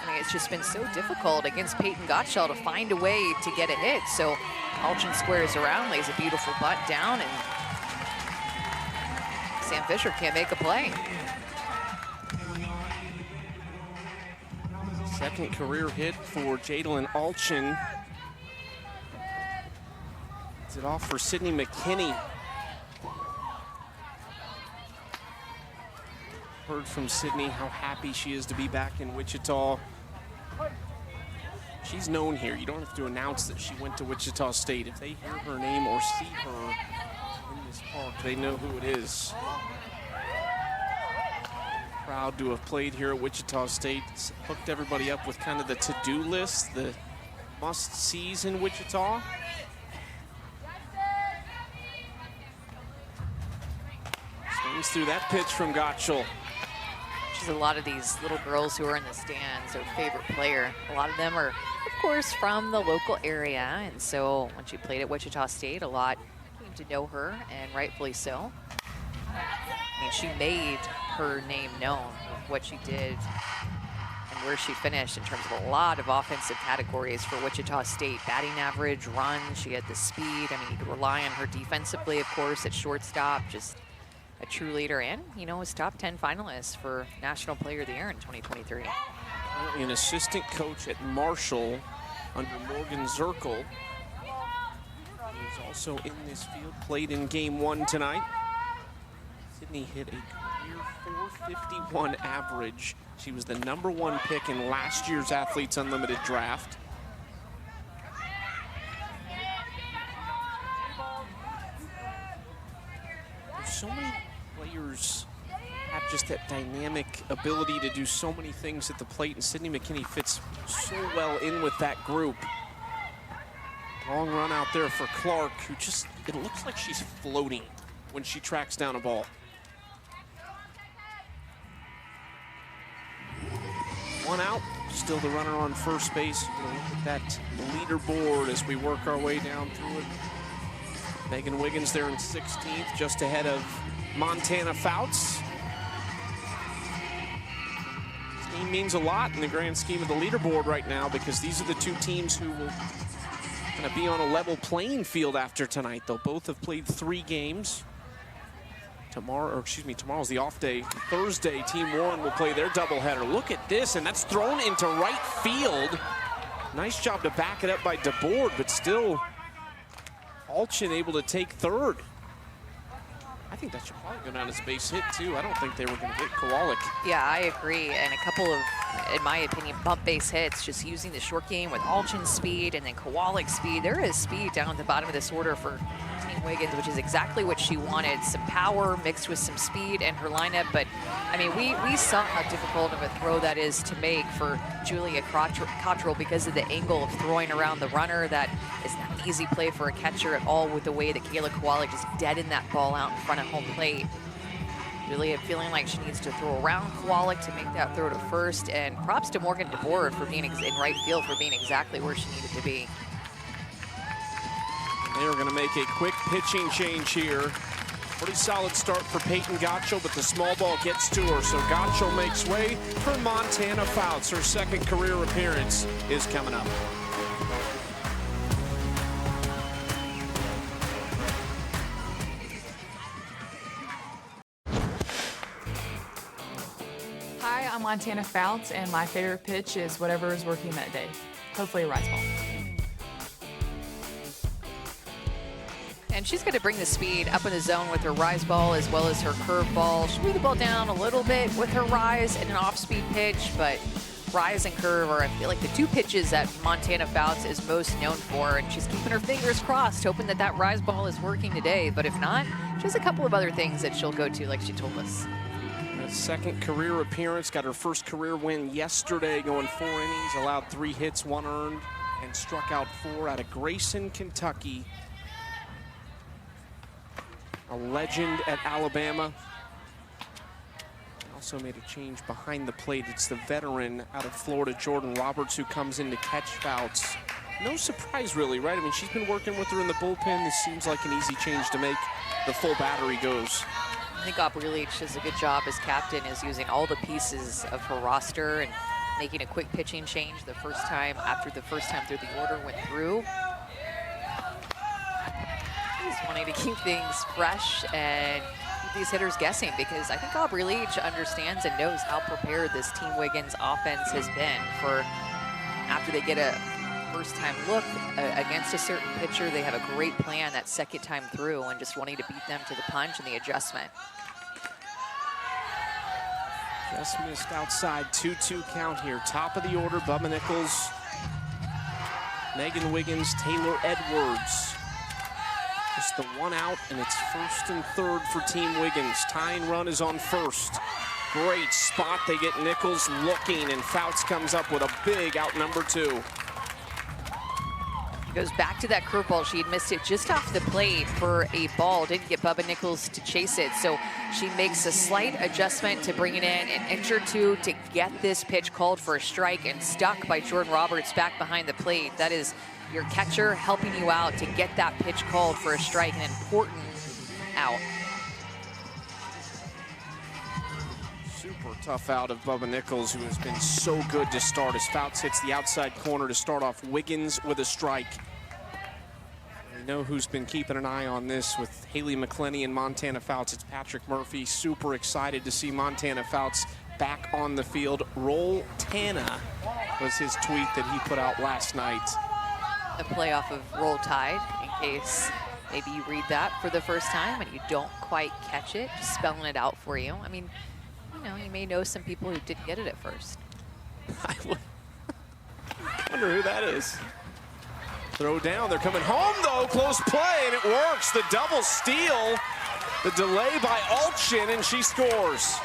I mean, it's just been so difficult against Peyton Gotshall to find a way to get a hit. So Alchin squares around, lays a beautiful bunt down, and Sam Fisher can't make a play. Second career hit for Jalen Alchin. It off for Sydney McKinney. Heard from Sydney how happy she is to be back in Wichita. She's known here. You don't have to announce that she went to Wichita State. If they hear her name or see her in this park, they know who it is. Proud to have played here at Wichita State. It's hooked everybody up with kind of the to-do list, the must-sees in Wichita. Swings through that pitch from Gotshall. There's a lot of these little girls who are in the stands, their favorite player. A lot of them are, of course, from the local area, and so when she played at Wichita State, a lot came to know her, and rightfully so. I mean, she made her name known of what she did and where she finished in terms of a lot of offensive categories for Wichita State. Batting average, run, she had the speed. I mean, you could rely on her defensively, of course, at shortstop, just a true leader, and, you know, was top 10 finalist for National Player of the Year in 2023. An assistant coach at Marshall under Morgan Zirkle. He's also in this field, played in game one tonight. Sydney hit a career .451 average. She was the #1 pick in last year's Athletes Unlimited draft. There's so many players have just that dynamic ability to do so many things at the plate, and Sydney McKinney fits so well in with that group. Long run out there for Clark, who just, it looks like she's floating when she tracks down a ball. One out, still the runner on first base. We'll look at that leaderboard as we work our way down through it. Megan Wiggins there in 16th, just ahead of Montana Fouts. This game means a lot in the grand scheme of the leaderboard right now, because these are the two teams who will kind of be on a level playing field after tonight. They'll both have played 3 games. Tomorrow's the off day. Thursday, Team Warren will play their doubleheader. Look at this, and that's thrown into right field. Nice job to back it up by DeBoard, but still Alchin able to take third. I think that should probably go down as a base hit, too. I don't think they were going to hit Kowalik. Yeah, I agree. And a couple of, in my opinion, bump base hits, just using the short game with Alchin's speed and then Kowalik's speed. There is speed down at the bottom of this order for Team Wiggins, which is exactly what she wanted. Some power mixed with some speed in her lineup. But, I mean, we saw how difficult of a throw that is to make for Julia Cottrell because of the angle of throwing around the runner. That is not an easy play for a catcher at all, with the way that Kayla Kowalik just deadened that ball out in front of home plate. Julia feeling like she needs to throw around Kowalik to make that throw to first. And props to Morgan DeBoard for being in right field, for being exactly where she needed to be. They are going to make a quick pitching change here. Pretty solid start for Peyton Gotshall, but the small ball gets to her, so Gotshall makes way for Montana Fouts. Her second career appearance is coming up. Hi, I'm Montana Fouts, and my favorite pitch is whatever is working that day. Hopefully a rise ball. And she's going to bring the speed up in the zone with her rise ball as well as her curve ball. She'll move the ball down a little bit with her rise and an off-speed pitch, but rise and curve are, I feel like, the two pitches that Montana Fouts is most known for, and she's keeping her fingers crossed, hoping that that rise ball is working today. But if not, she has a couple of other things that she'll go to, like she told us. Second career appearance, got her first career win yesterday, going 4 innings, allowed 3 hits, 1 earned, and struck out 4 out of Grayson, Kentucky. A legend at Alabama. Also made a change behind the plate. It's the veteran out of Florida, Jordan Roberts, who comes in to catch Fouts. No surprise, really, right? I mean, she's been working with her in the bullpen. This seems like an easy change to make. The full battery goes. I think Aubrey Leech does a good job as captain, is using all the pieces of her roster and making a quick pitching change the first time after the first time through the order went through. Just wanting to keep things fresh and keep these hitters guessing, because I think Aubrey Leech understands and knows how prepared this Team Wiggins offense has been for after they get a first-time look against a certain pitcher. They have a great plan that second time through and just wanting to beat them to the punch and the adjustment. Just missed outside, 2-2 count here. Top of the order, Bubba Nichols, Megan Wiggins, Taylor Edwards. Just the 1 out, and it's 1st and 3rd for Team Wiggins. Tying run is on first. Great spot. They get Nichols looking, and Fouts comes up with a big out number 2. Goes back to that curveball. She had missed it just off the plate for a ball. Didn't get Bubba Nichols to chase it. So she makes a slight adjustment to bring it in, an inch or two to get this pitch called for a strike, and stuck by Jordan Roberts back behind the plate. That is your catcher helping you out to get that pitch called for a strike, an important out. Super tough out of Bubba Nichols, who has been so good to start, as Fouts hits the outside corner to start off Wiggins with a strike. We know who's been keeping an eye on this with Haley McClenny and Montana Fouts. It's Patrick Murphy. Super excited to see Montana Fouts back on the field. Roll Tana was his tweet that he put out last night. A play off of Roll Tide, in case maybe you read that for the first time and you don't quite catch it, just spelling it out for you. I mean, you know, you may know some people who didn't get it at first. I wonder who that is. Throw down, they're coming home though, close play, and it works. The double steal, the delay by Altchin, and she scores.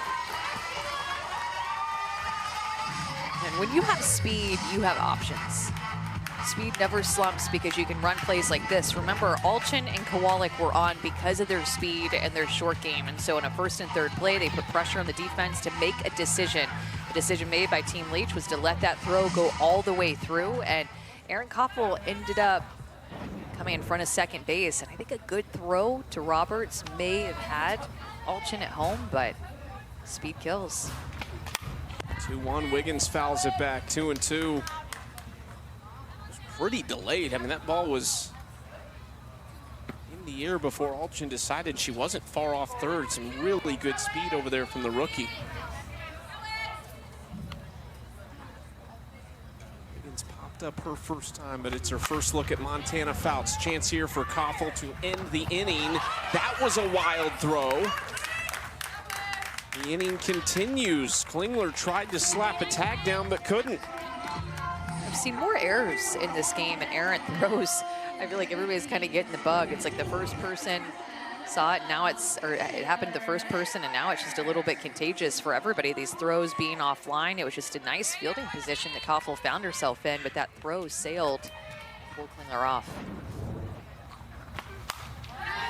And when you have speed, you have options. Speed never slumps because you can run plays like this. Remember, Altchin and Kowalik were on because of their speed and their short game. And so in a 1st and 3rd play, they put pressure on the defense to make a decision. The decision made by Team Leech was to let that throw go all the way through. And Erin Koffel ended up coming in front of second base. And I think a good throw to Roberts may have had Altchin at home, but speed kills. 2-1, Wiggins fouls it back, 2-2. Pretty delayed. I mean, that ball was in the air before Altchin decided she wasn't far off third. Some really good speed over there from the rookie. Wiggins popped up her first time, but it's her first look at Montana Fouts. Chance here for Koffel to end the inning. That was a wild throw. The inning continues. Klingler tried to slap a tag down, but couldn't. I've seen more errors in this game and errant throws. I feel like everybody's kind of getting the bug. It's like the first person saw it, now it happened to the first person, and now it's just a little bit contagious for everybody. These throws being offline, it was just a nice fielding position that Koffel found herself in, but that throw sailed, pulled Klingler off.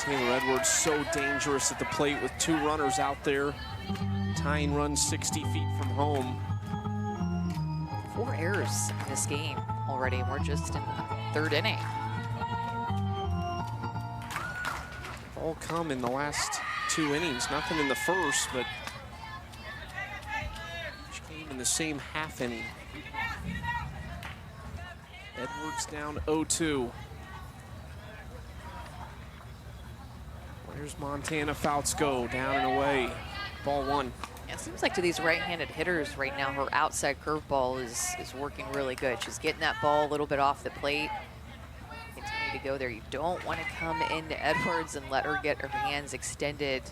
Taylor Edwards so dangerous at the plate with 2 runners out there. Tying run 60 feet from home. 4 errors in this game already, and we're just in the 3rd inning. All come in the last 2 innings. Nothing in the first, but she came in the same half inning. Edwards down 0-2. Where's Montana Fouts go? Down and away. Ball 1. Yeah, it seems like to these right-handed hitters right now, her outside curveball is working really good. She's getting that ball a little bit off the plate. Continue to go there. You don't want to come into Edwards and let her get her hands extended.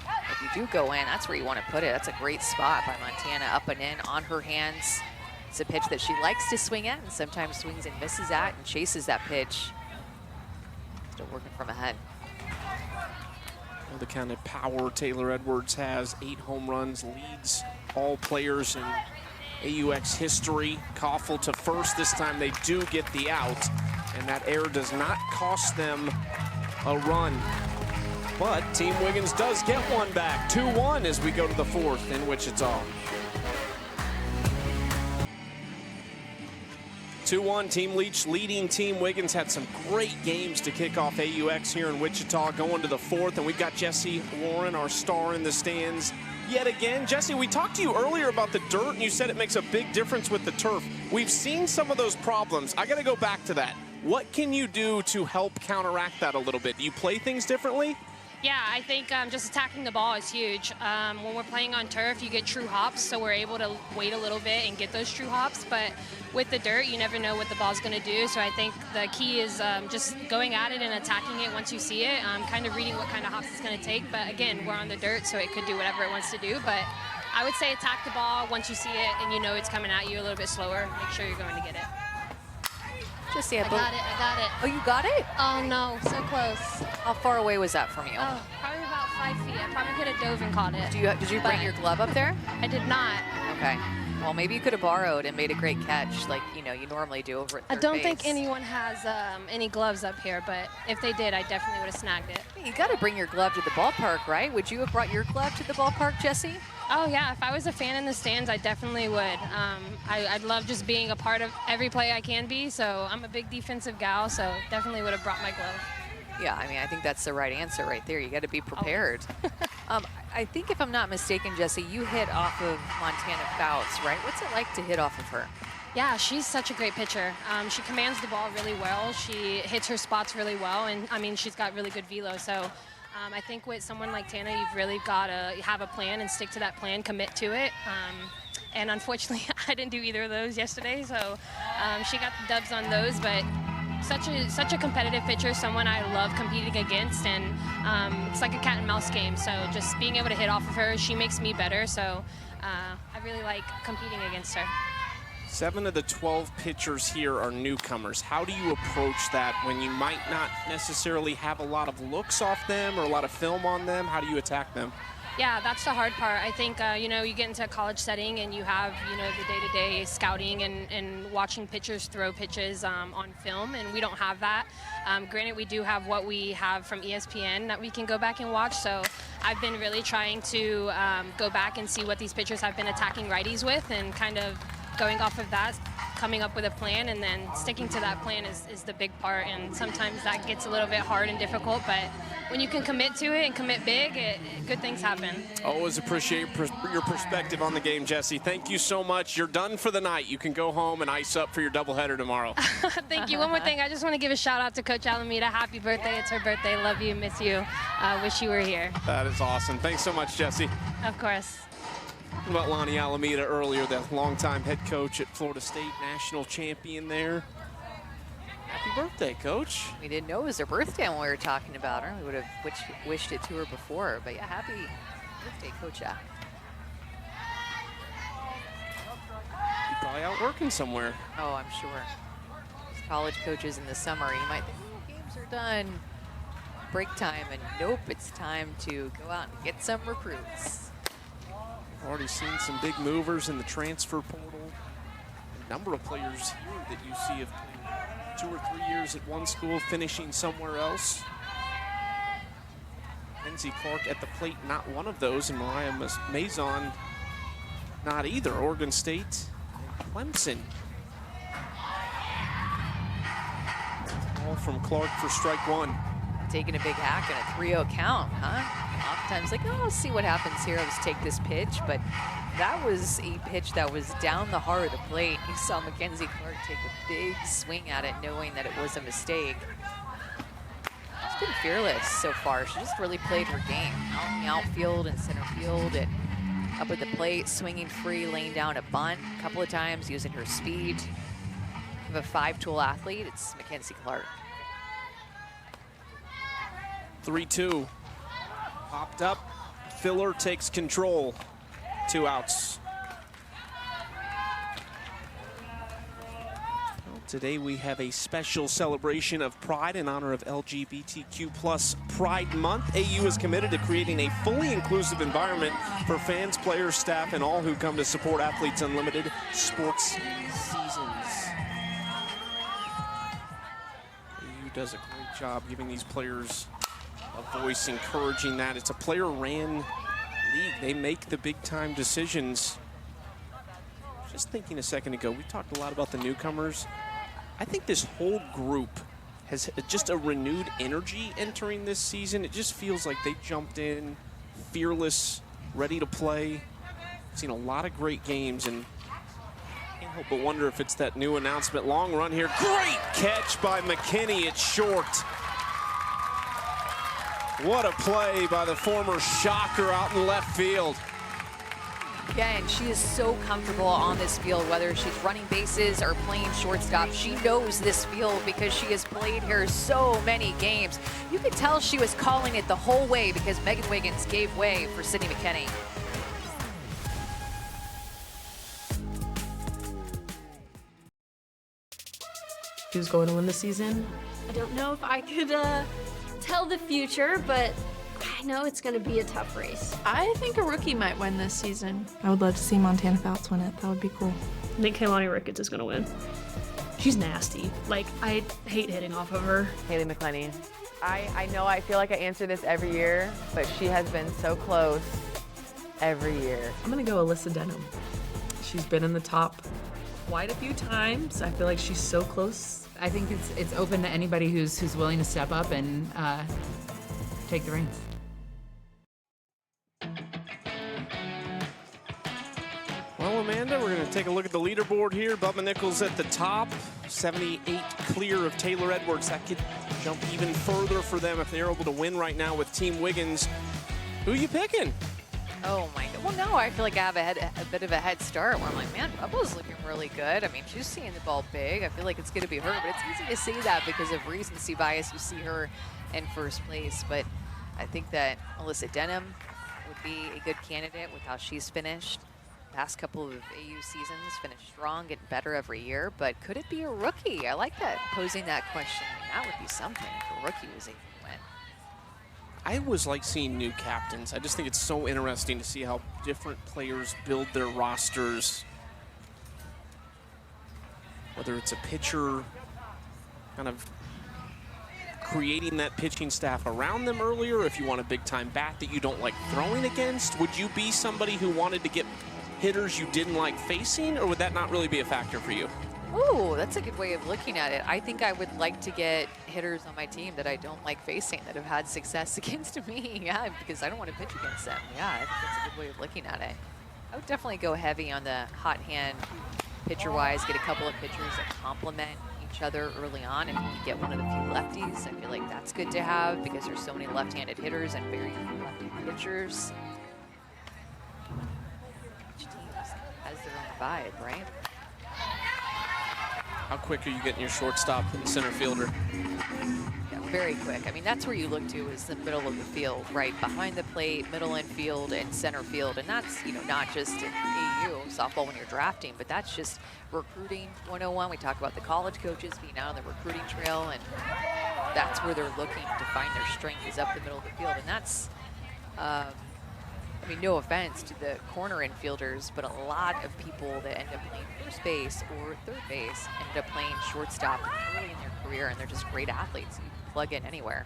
If you do go in, that's where you want to put it. That's a great spot by Montana, up and in on her hands. It's a pitch that she likes to swing at and sometimes swings and misses at and chases that pitch. Still working from ahead. The kind of power Taylor Edwards has, 8 home runs, leads all players in AUX history. Gotshall to first. This time they do get the out, and that error does not cost them a run. But Team Wiggins does get one back. 2-1 as we go to the 4th in Wichita. 2-1, Team Leech leading Team Wiggins. Had some great games to kick off AUX here in Wichita, going to the 4th, and we've got Jesse Warren, our star, in the stands yet again. Jesse, we talked to you earlier about the dirt, and you said it makes a big difference with the turf. We've seen some of those problems. I got to go back to that. What can you do to help counteract that a little bit? Do you play things differently? Yeah, I think just attacking the ball is huge. When we're playing on turf, you get true hops, so we're able to wait a little bit and get those true hops. But with the dirt, you never know what the ball's going to do. So I think the key is just going at it and attacking it once you see it, kind of reading what kind of hops it's going to take. But again, we're on the dirt, so it could do whatever it wants to do. But I would say attack the ball once you see it and you know it's coming at you a little bit slower. Make sure you're going to get it. Jesse, I got it. Oh, you got it? Oh, no, so close. How far away was that from you? Oh, probably about 5 feet. I probably could have dove and caught it. Did you bring your glove up there? I did not. Okay. Well, maybe you could have borrowed and made a great catch like, you normally do over at third I don't base. think anyone has any gloves up here, but if they did, I definitely would have snagged it. You got to bring your glove to the ballpark, right? Would you have brought your glove to the ballpark, Jesse? Oh, yeah. If I was a fan in the stands, I definitely would. I'd love just being a part of every play I can be, so I'm a big defensive gal, so definitely would have brought my glove. Yeah, I mean, I think that's the right answer right there. You got to be prepared. I think if I'm not mistaken, Jesse, you hit off of Montana Fouts, right? What's it like to hit off of her? Yeah, she's such a great pitcher. She commands the ball really well. She hits her spots really well, and, I mean, she's got really good velo, so I think with someone like Tana, you've really got to have a plan and stick to that plan, commit to it. And unfortunately, I didn't do either of those yesterday, so she got the dubs on those, but such a competitive pitcher, someone I love competing against, and it's like a cat and mouse game, so just being able to hit off of her, she makes me better, so I really like competing against her. 7 of the 12 pitchers here are newcomers. How do you approach that when you might not necessarily have a lot of looks off them or a lot of film on them? How do you attack them? Yeah, that's the hard part. I think, you get into a college setting and you have, the day-to-day scouting and watching pitchers throw pitches on film, and we don't have that. Granted, we do have what we have from ESPN that we can go back and watch, so I've been really trying to go back and see what these pitchers have been attacking righties with and kind of going off of that, coming up with a plan, and then sticking to that plan is the big part, and sometimes that gets a little bit hard and difficult, but when you can commit to it and commit big, good things happen. Always appreciate your perspective on the game, Jesse. Thank you so much. You're done for the night. You can go home and ice up for your doubleheader tomorrow. Thank you. One more thing, I just want to give a shout out to Coach Alameda. Happy birthday. It's her birthday. Love you, miss you. Wish you were here. That is awesome. Thanks so much, Jesse. Of course. About Lonnie Alameda earlier, the longtime head coach at Florida State, national champion there. Happy birthday, Coach. We didn't know it was her birthday when we were talking about her. We would have wished it to her before. But yeah, happy birthday, Coach. She's probably out working somewhere. Oh, I'm sure. These college coaches in the summer, you might think, oh, games are done. Break time, and nope, it's time to go out and get some recruits. Already seen some big movers in the transfer portal. A number of players here that you see have played 2 or 3 years at one school, finishing somewhere else. Lindsey Clark at the plate, not one of those, and Mariah Mazon, not either. Oregon State and Clemson. Ball from Clark for strike 1. taking a big hack and a 3-0 count, huh? Oftentimes like, oh, I'll see what happens here. I'll just take this pitch. But that was a pitch that was down the heart of the plate. You saw Mackenzie Clark take a big swing at it, knowing that it was a mistake. She's been fearless so far. She just really played her game. Out in the outfield and center field and up at the plate, swinging free, laying down a bunt a couple of times, using her speed. We have a 5-tool athlete. It's Mackenzie Clark. 3-2. Popped up. Filler takes control. 2 outs. Well, today we have a special celebration of pride in honor of LGBTQ+ Pride Month. AU is committed to creating a fully inclusive environment for fans, players, staff, and all who come to support Athletes Unlimited sports seasons. AU does a great job giving these players a voice, encouraging that. It's a player-ran league. They make the big-time decisions. Just thinking a second ago, we talked a lot about the newcomers. I think this whole group has just a renewed energy entering this season. It just feels like they jumped in, fearless, ready to play. Seen a lot of great games, and can't help but wonder if it's that new announcement. Long run here. Great catch by McKinney. It's short. What a play by the former Shocker out in left field. Yeah, and she is so comfortable on this field, whether she's running bases or playing shortstop. She knows this field because she has played here so many games. You could tell she was calling it the whole way because Megan Wiggins gave way for Sydney McKinney. Who's going to win the season? I don't know if I could tell the future, but I know it's going to be a tough race. I think a rookie might win this season. I would love to see Montana Fouts win it. That would be cool. I think Kaylani Ricketts is going to win. She's nasty. Like, I hate hitting off of her. Haley McClenny. I know I feel like I answer this every year, but she has been so close every year. I'm going to go Alyssa Denham. She's been in the top quite a few times. I feel like she's so close. I think it's open to anybody who's willing to step up and take the reins. Well, Amanda, we're going to take a look at the leaderboard here. Bubba Nichols at the top, 78 clear of Taylor Edwards. That could jump even further for them if they're able to win right now with Team Wiggins. Who are you picking? Oh my God. Well, no, I feel like I have a bit of a head start where I'm like, man, Bubba's looking really good. I mean, she's seeing the ball big. I feel like it's going to be her, but it's easy to say that because of recency bias. You see her in first place, but I think that Alyssa Denham would be a good candidate with how she's finished. Past couple of AU seasons, finished strong, getting better every year, but could it be a rookie? I like that, posing that question. I mean, that would be something if a rookie was able to win. I always like seeing new captains. I just think it's so interesting to see how different players build their rosters. Whether it's a pitcher kind of creating that pitching staff around them earlier, if you want a big-time bat that you don't like throwing against, would you be somebody who wanted to get hitters you didn't like facing, or would that not really be a factor for you? Ooh, that's a good way of looking at it. I think I would like to get hitters on my team that I don't like facing, that have had success against me. Yeah, because I don't want to pitch against them. Yeah, I think that's a good way of looking at it. I would definitely go heavy on the hot hand pitcher-wise, get a couple of pitchers that complement each other early on. If you can get one of the few lefties, I feel like that's good to have because there's so many left-handed hitters and very few lefty pitchers. Each team has their own vibe, right? How quick are you getting your shortstop and center fielder? Yeah, very quick. I mean, that's where you look to is the middle of the field, right? Behind the plate, middle infield, and center field. And that's, you know, not just in AU softball when you're drafting, but that's just recruiting 101. We talk about the college coaches being out on the recruiting trail, and that's where they're looking to find their strength is up the middle of the field. And that's, I mean, no offense to the corner infielders, but a lot of people that end up playing first base or third base end up playing shortstop early in their career, and they're just great athletes. You can plug in anywhere.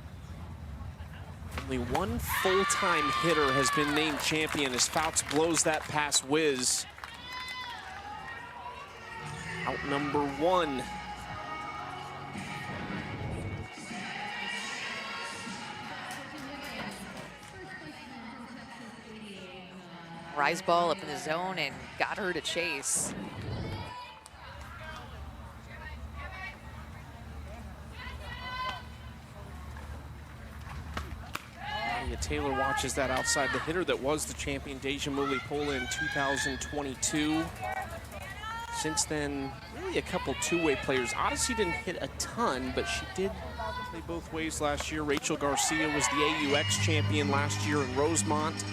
Only one full-time hitter has been named champion as Fouts blows that past Wiz. Out number one. rise ball up in the zone and got her to chase. Taylor watches that outside. The hitter that was the champion, Deja Mulipola, in 2022. Since then, really a couple two-way players. Odyssey didn't hit a ton, but she did play both ways last year. Rachel Garcia was the AUX champion last year in Rosemont.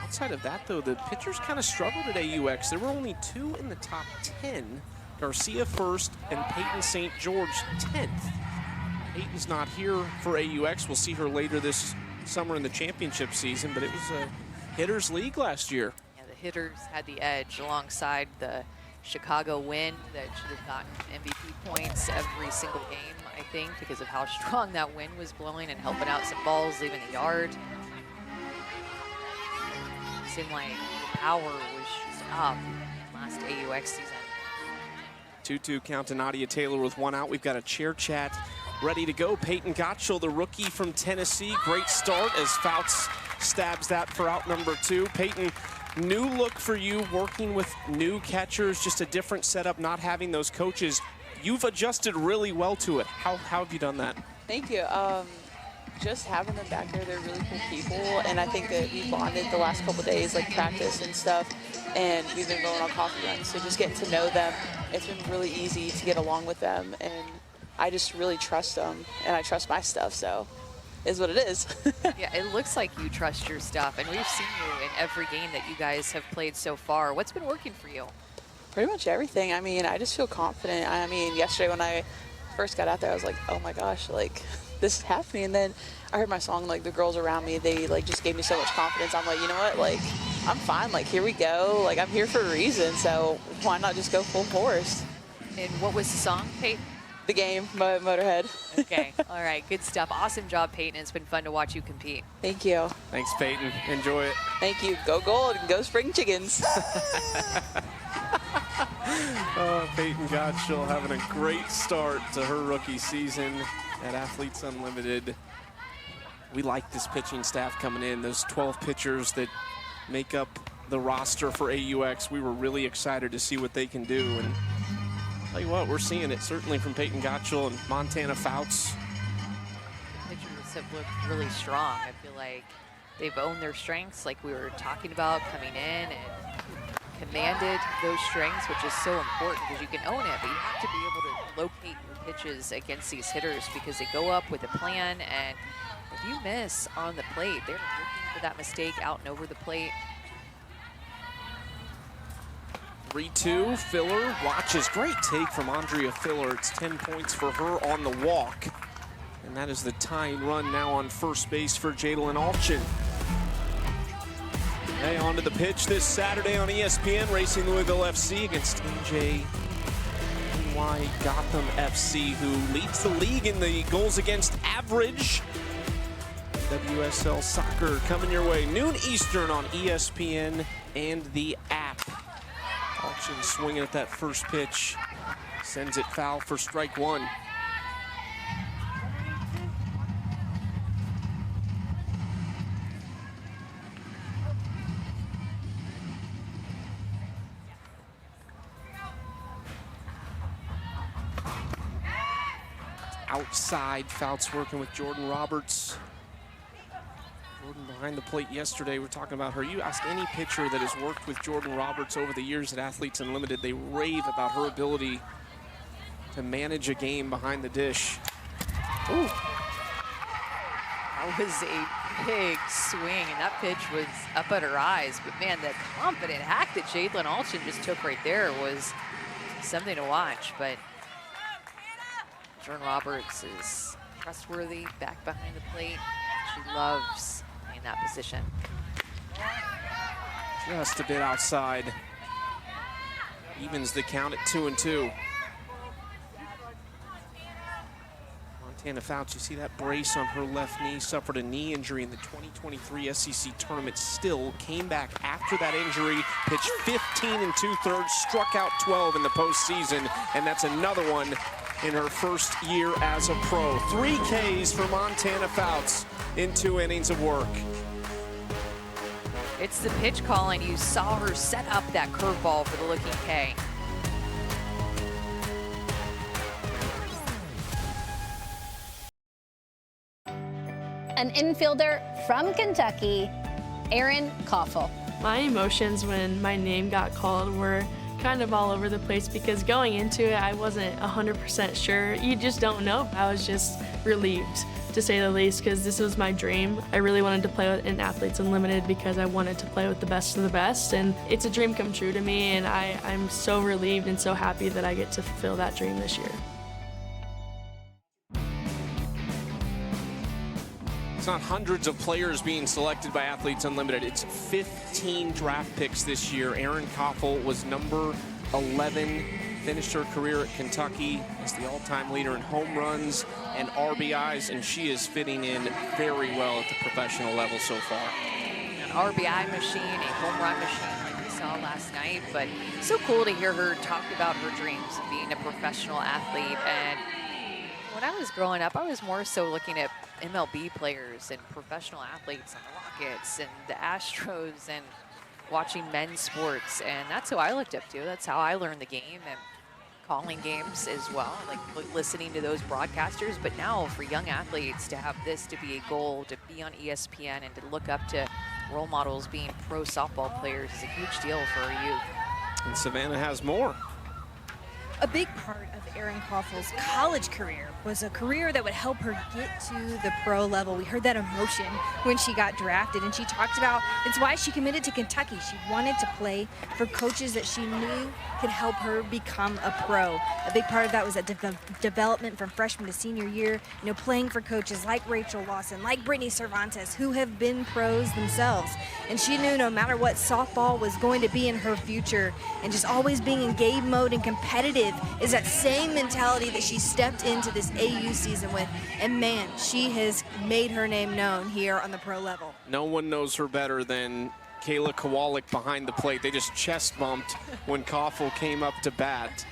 Outside of that, though, the pitchers kind of struggled at AUX. There were only 2 in the top 10. Garcia first and Peyton St. George 10th. Peyton's not here for AUX. We'll see her later this summer in the championship season, but it was a hitters league last year. Yeah, the hitters had the edge alongside the Chicago win that should have gotten MVP points every single game, I think, because of how strong that wind was blowing and helping out some balls leaving the yard. It seemed like the power was just up last AUX season. 2-2 count to Nadia Taylor with 1 out. We've got a chair chat ready to go. Peyton Gotshall, the rookie from Tennessee. Great start as Fouts stabs that for out number 2. Peyton, new look for you, working with new catchers, just a different setup, not having those coaches. You've adjusted really well to it. How have you done that? Thank you. Just having them back there, they're really cool people, and I think that we bonded the last couple days, like practice and stuff, and we've been going on coffee runs, so just getting to know them, it's been really easy to get along with them, and I just really trust them, and I trust my stuff, so is what it is. Yeah, it looks like you trust your stuff, and we've seen you in every game that you guys have played so far. What's been working for you? Pretty much everything. I mean, I just feel confident. I mean, yesterday when I first got out there, I was like, oh my gosh, like, this is happening. And then I heard my song, like, the girls around me, they, like, just gave me so much confidence. I'm like, you know what, like, I'm fine. Like, here we go. Like, I'm here for a reason, so why not just go full force? And what was the song, Peyton? The Game by Motorhead. Okay, all right, good stuff. Awesome job, Peyton. It's been fun to watch you compete. Thank you. Thanks, Peyton. Enjoy it. Thank you. Go Gold and go Spring Chickens. Oh, Peyton Gotshall having a great start to her rookie season at Athletes Unlimited. We like this pitching staff coming in. Those 12 pitchers that make up the roster for AUX. We were really excited to see what they can do. And tell you what, we're seeing it certainly from Peyton Gotshall and Montana Fouts. The pitchers have looked really strong. I feel like they've owned their strengths like we were talking about coming in and commanded those strengths, which is so important because you can own it, but you have to be able to locate your pitches against these hitters because they go up with a plan, and if you miss on the plate, they're looking for that mistake out and over the plate. 3-2, Filler watches. Great take from Andrea Filler. It's 10 points for her on the walk. And that is the tying run now on first base for Jadalyn Alchin. Hey, on to the pitch this Saturday on ESPN, Racing Louisville FC against NJ Gotham FC, who leads the league in the goals against average. WSL Soccer coming your way, noon Eastern on ESPN and the app. Alchin swinging at that first pitch, sends it foul for strike 1. Outside, Fouts working with Jordan Roberts. Jordan behind the plate yesterday. We're talking about her. You ask any pitcher that has worked with Jordan Roberts over the years at Athletes Unlimited, they rave about her ability to manage a game behind the dish. Ooh. That was a big swing, and that pitch was up at her eyes. But man, that confident hack that Jadalyn Alchin just took right there was something to watch. But Jordan Roberts is trustworthy back behind the plate. She loves playing that position. Just a bit outside. Evens the count at 2-2. Montana Fouts, you see that brace on her left knee, suffered a knee injury in the 2023 SEC tournament, still came back after that injury, pitched 15 2/3, struck out 12 in the postseason, and that's another one in her first year as a pro. 3 Ks for Montana Fouts in 2 innings of work. It's the pitch calling. You saw her set up that curveball for the looking K. An infielder from Kentucky, Aaron Gotshall. My emotions when my name got called were kind of all over the place because going into it, I wasn't 100% sure. You just don't know. I was just relieved, to say the least, because this was my dream. I really wanted to play in Athletes Unlimited because I wanted to play with the best of the best, and it's a dream come true to me, and I'm so relieved and so happy that I get to fulfill that dream this year. It's not hundreds of players being selected by Athletes Unlimited. It's 15 draft picks this year. Aaron Gotshall was number 11, finished her career at Kentucky as the all-time leader in home runs and RBIs, and she is fitting in very well at the professional level so far. An RBI machine, a home run machine like we saw last night, but so cool to hear her talk about her dreams of being a professional athlete. And when I was growing up, I was more so looking at MLB players and professional athletes on the Rockets and the Astros and watching men's sports, and that's who I looked up to. That's how I learned the game and calling games as well, like listening to those broadcasters. But now for young athletes to have this to be a goal, to be on ESPN and to look up to role models being pro softball players is a huge deal for our youth. And Savannah has more. A big part of Aaron Gotshall's college career was a career that would help her get to the pro level. We heard that emotion when she got drafted, and she talked about it's why she committed to Kentucky. She wanted to play for coaches that she knew could help her become a pro. A big part of that was that development from freshman to senior year, you know, playing for coaches like Rachel Lawson, like Brittany Cervantes, who have been pros themselves. And she knew no matter what, softball was going to be in her future, and just always being in game mode and competitive is that same mentality that she stepped into this AU season with. And man, she has made her name known here on the pro level. No one knows her better than Kayla Kowalik behind the plate. They just chest bumped when Gotshall came up to bat.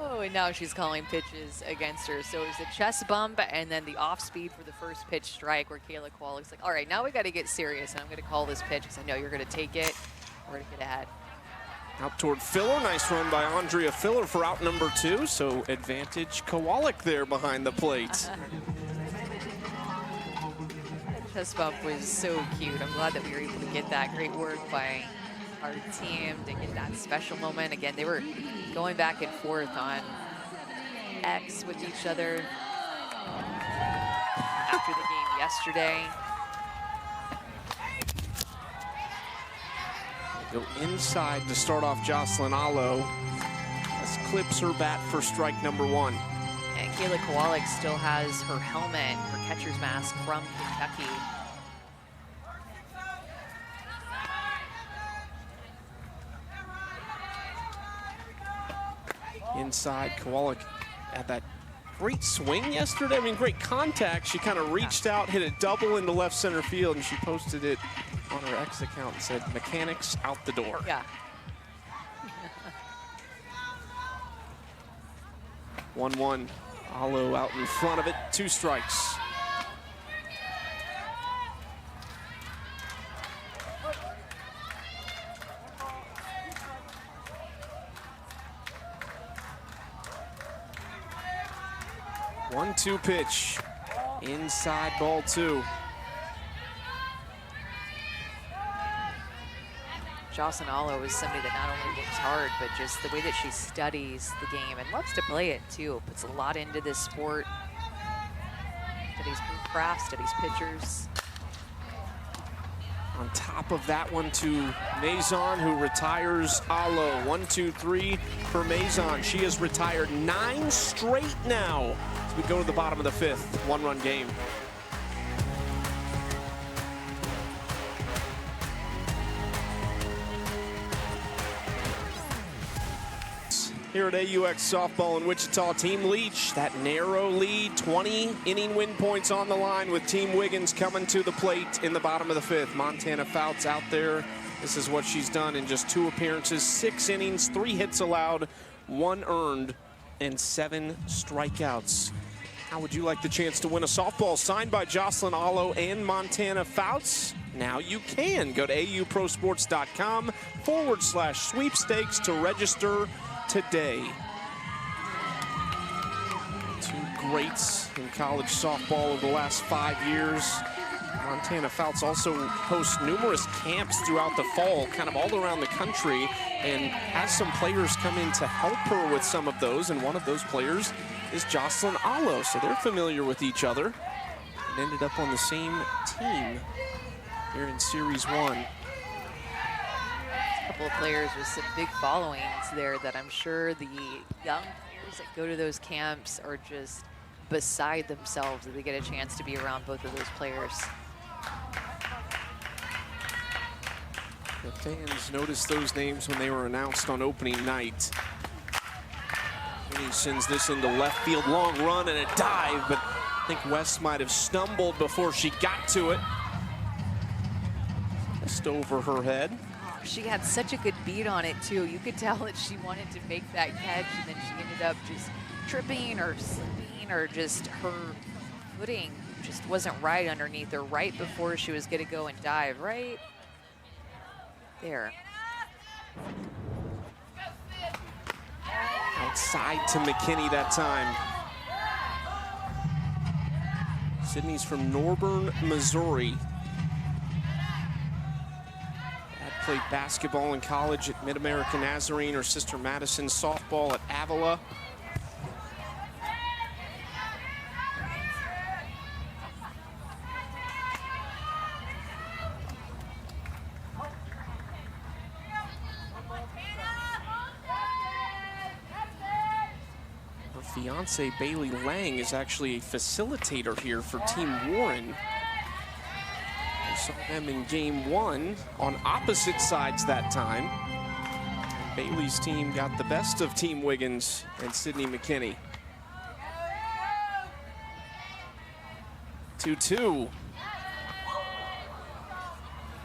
Oh, and now she's calling pitches against her. So it was a chest bump and then the off speed for the first pitch strike where Kayla Kowalik's like, all right, now we got to get serious, and I'm going to call this pitch because I know you're going to take it. We're going to get ahead. Out toward Filler. Nice run by Andrea Filler for out number 2. So advantage Kowalik there behind the plate. That chest bump was so cute. I'm glad that we were able to get that. Great work by our team to get that special moment. Again, they were going back and forth on X with each other after the game yesterday. Go inside to start off Jocelyn Allo. As clips her bat for strike number 1. And Kayla Kowalik still has her helmet, her catcher's mask from Kentucky. Inside, Kowalik had that great swing yesterday. I mean, great contact. She kind of reached out, hit a double into left center field, and she posted it on her X account and said, mechanics out the door. Yeah. 1-1. Allo out in front of it. 2 strikes. One-two pitch. Inside, ball 2. Jocelyn Allo is somebody that not only works hard, but just the way that she studies the game and loves to play it too. Puts a lot into this sport. Studies craft, studies pitchers. On top of that one to Maison, who retires Allo. 1-2-3 for Maison. She has retired 9 straight now as we go to the bottom of the 5th. 1-run game. Here at AUX Softball in Wichita, Team Leech, that narrow lead, 20 inning win points on the line with Team Wiggins coming to the plate in the bottom of the 5th. Montana Fouts out there. This is what she's done in just 2 appearances, 6 innings, 3 hits allowed, 1 earned and 7 strikeouts. How would you like the chance to win a softball signed by Jocelyn Allo and Montana Fouts? Now you can. Go to auprosports.com/sweepstakes to register today. 2 greats in college softball over the last 5 years. Montana Fouts also hosts numerous camps throughout the fall, kind of all around the country, and has some players come in to help her with some of those, and one of those players is Jocelyn Allo, so they're familiar with each other and ended up on the same team here in Series 1. A couple of players with some big followings there that I'm sure the young players that go to those camps are just beside themselves that they get a chance to be around both of those players. The fans noticed those names when they were announced on opening night. And he sends this into left field, long run and a dive, but I think West might have stumbled before she got to it. Just over her head. She had such a good beat on it too. You could tell that she wanted to make that catch, and then she ended up just tripping or slipping, or just her footing just wasn't right underneath her right before she was gonna go and dive right there. Outside to McKinney that time. Sydney's from Norburn, Missouri. Dad played basketball in college at Mid-American Nazarene. Her sister Madison softball at Avila. Fiance Bailey Lang is actually a facilitator here for Team Warren. We saw them in game 1 on opposite sides that time. Bailey's team got the best of Team Wiggins and Sydney McKinney. 2-2.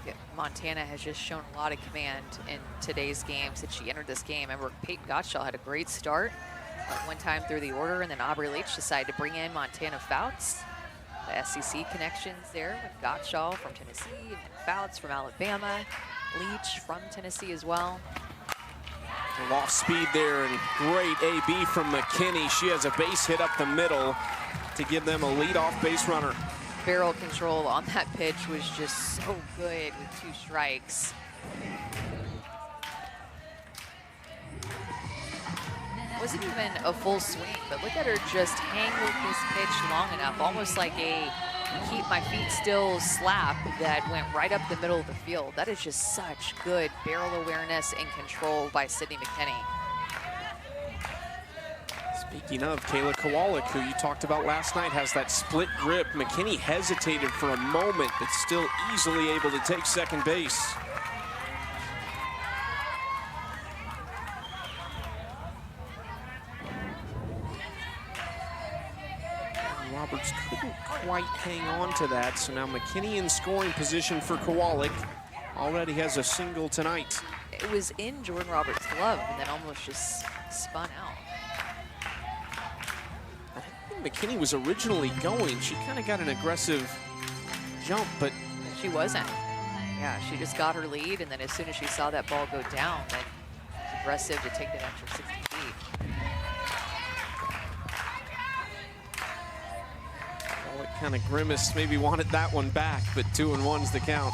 Yeah, Montana has just shown a lot of command in today's game since she entered this game. Remember, Peyton Gotshall had a great start. One time through the order, and then Aubrey Leech decided to bring in Montana Fouts. The SEC connections there with Gotshall from Tennessee, and then Fouts from Alabama, Leech from Tennessee as well. Off speed there, and great AB from McKinney. She has a base hit up the middle to give them a leadoff base runner. Barrel control on that pitch was just so good with 2 strikes. Wasn't even a full swing, but look at her just hang with this pitch long enough, almost like a keep my feet still slap that went right up the middle of the field. That is just such good barrel awareness and control by Sydney McKinney. Speaking of, Kayla Kowalik, who you talked about last night, has that split grip. McKinney hesitated for a moment, but still easily able to take second base. Roberts couldn't quite hang on to that, so now McKinney in scoring position for Kowalik. Already has a single tonight. It was in Jordan Roberts' glove and then almost just spun out. I think McKinney was originally going. She kind of got an aggressive jump, but she wasn't. Yeah, she just got her lead, and then as soon as she saw that ball go down, then she was aggressive to take that extra 60 feet. Kind of grimaced, maybe wanted that one back, but 2-1's the count.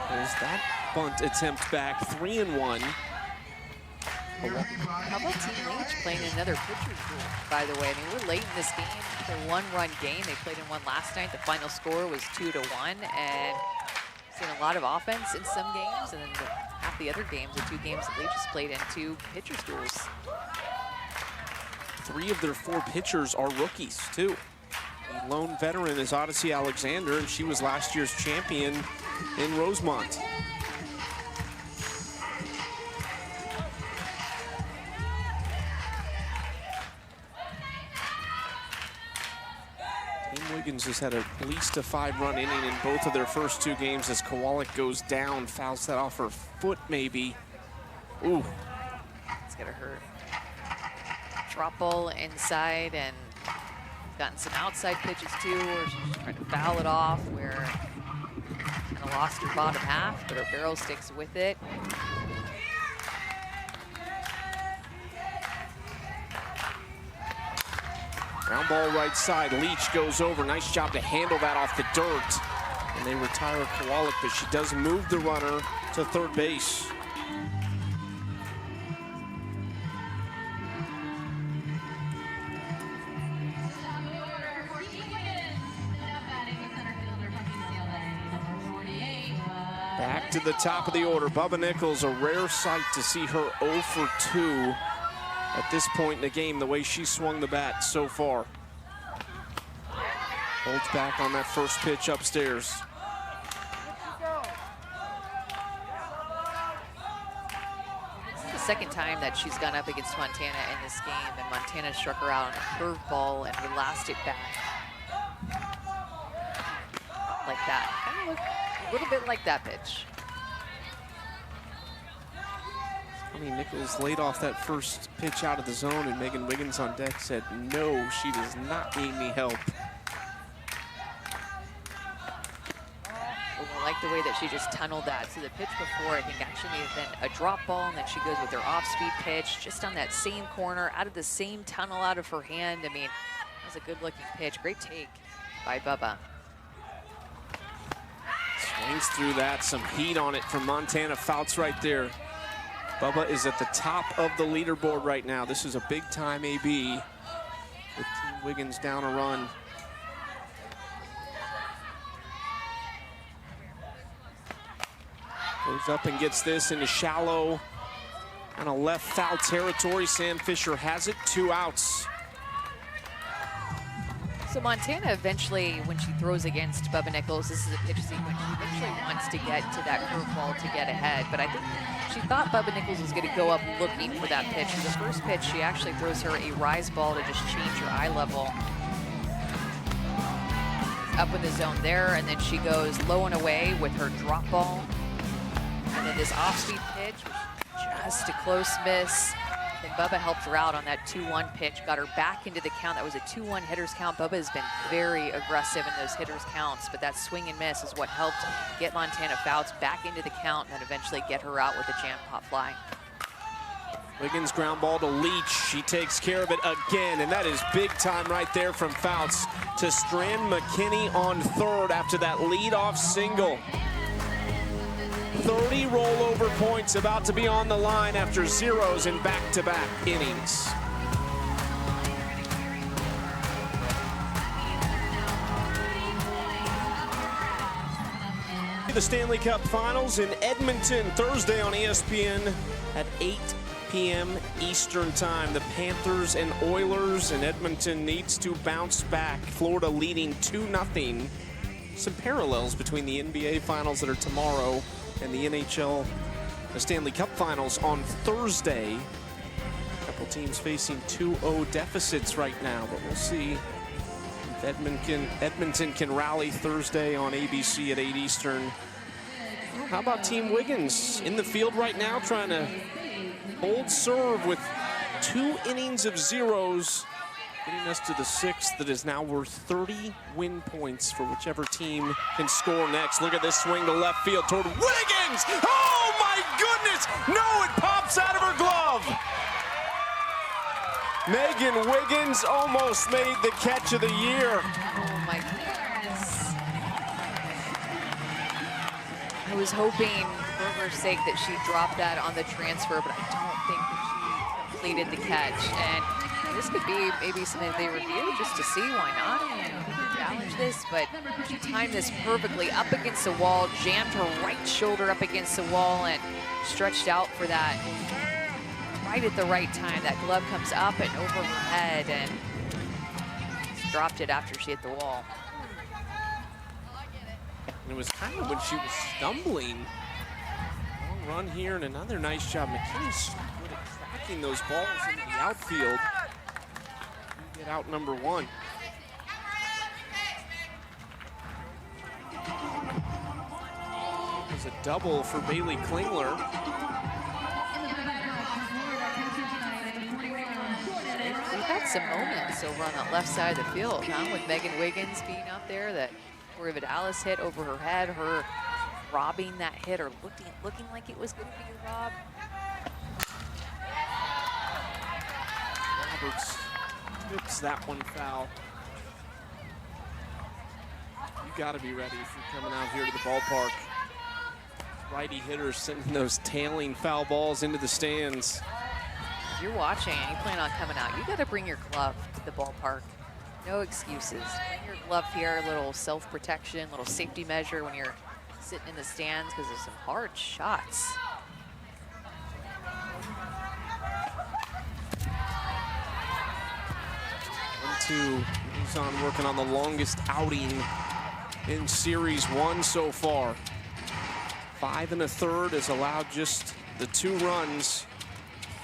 There's that bunt attempt back, 3-1. How about Team Leech playing another pitcher's duel, by the way? I mean, we're late in this game. It's a 1-run game. They played in one last night. The final score was 2-1, and seen a lot of offense in some games, and then half the other games, the 2 games that Leech has played in, 2 pitcher's duels. 3 of their 4 pitchers are rookies, too. The lone veteran is Odyssey Alexander, and she was last year's champion in Rosemont. Team Wiggins has had at least a 5-run inning in both of their first 2 games as Kowalik goes down, fouls that off her foot maybe. Ooh. It's gonna hurt. Drop ball inside, and gotten some outside pitches too, where she's trying to foul it off, where kind of lost her bottom half, but her barrel sticks with it. Ground ball right side, Leech goes over. Nice job to handle that off the dirt. And they retire Kowalik, but she does move the runner to third base. Back to the top of the order. Bubba Nichols, a rare sight to see her 0 for 2 at this point in the game, the way she swung the bat so far. Holds back on that first pitch upstairs. This is the second time that she's gone up against Montana in this game, and Montana struck her out on a curveball and relaxed it back. Like that. Kind of looked a little bit like that pitch. I mean, Nichols laid off that first pitch out of the zone, and Megan Wiggins on deck said, no, she does not need any help. Well, I like the way that she just tunneled that. So the pitch before, I think, actually may have been a drop ball, and then she goes with her off-speed pitch, just on that same corner, out of the same tunnel out of her hand. I mean, that was a good-looking pitch. Great take by Bubba. Swings through that, some heat on it from Montana. Fouts right there. Bubba is at the top of the leaderboard right now. This is a big-time AB with Team Wiggins down a run. Goes up and gets this into shallow, kind of left foul territory. Sam Fisher has it, 2 outs. So Montana eventually, when she throws against Bubba Nichols, this is a pitch sequence. She eventually wants to get to that curveball to get ahead. But I think she thought Bubba Nichols was going to go up looking for that pitch. For the first pitch, she actually throws her a rise ball to just change her eye level. Up in the zone there, and then she goes low and away with her drop ball. And then this off-speed pitch, just a close miss. Then Bubba helped her out on that 2-1 pitch, got her back into the count. That was a 2-1 hitters count. Bubba has been very aggressive in those hitters counts, but that swing and miss is what helped get Montana Fouts back into the count and then eventually get her out with a jam pop fly. Wiggins ground ball to Leech. She takes care of it again, and that is big time right there from Fouts to Strand McKinney on third after that leadoff single. 30 rollover points about to be on the line after zeros in back-to-back innings. The Stanley Cup Finals in Edmonton Thursday on ESPN at 8 p.m. Eastern Time. The Panthers and Oilers, and Edmonton needs to bounce back. Florida leading 2-0. Some parallels between the NBA Finals that are tomorrow and the NHL, the Stanley Cup Finals on Thursday. A couple teams facing 2-0 deficits right now, but we'll see if Edmonton can rally Thursday on ABC at 8 Eastern. How about Team Wiggins in the field right now, trying to hold serve with 2 innings of zeros, getting us to the 6th that is now worth 30 win points for whichever team can score next. Look at this swing to left field toward Wiggins! Oh my goodness! No, it pops out of her glove! Megan Wiggins almost made the catch of the year. Oh my goodness. I was hoping for her sake that she dropped that on the transfer, but I don't think that she completed the catch. And this could be maybe something they review just to see why not. Challenge this, but she timed this perfectly up against the wall, jammed her right shoulder up against the wall, and stretched out for that right at the right time. That glove comes up and over her head, and dropped it after she hit the wall. And it was kind of when she was stumbling. Long run here, and another nice job. McKinney's good at tracking those balls into the outfield. Get out number 1. was a double for Bailey Klingler. We've had some moments over on that left side of the field, huh? With Megan Wiggins being out there, that Corey Vidalis hit over her head, her robbing that hit, or looking like it was going to be a rob. Roberts whips that one foul. You got to be ready if you're coming out here to the ballpark. Righty hitters sending those tailing foul balls into the stands. If you're watching and you plan on coming out, you got to bring your glove to the ballpark. No excuses. Bring your glove here, a little self-protection, little safety measure when you're sitting in the stands, because there's some hard shots. 1-2. He's on working on the longest outing in Series 1 so far. 5 1/3 has allowed just the 2 runs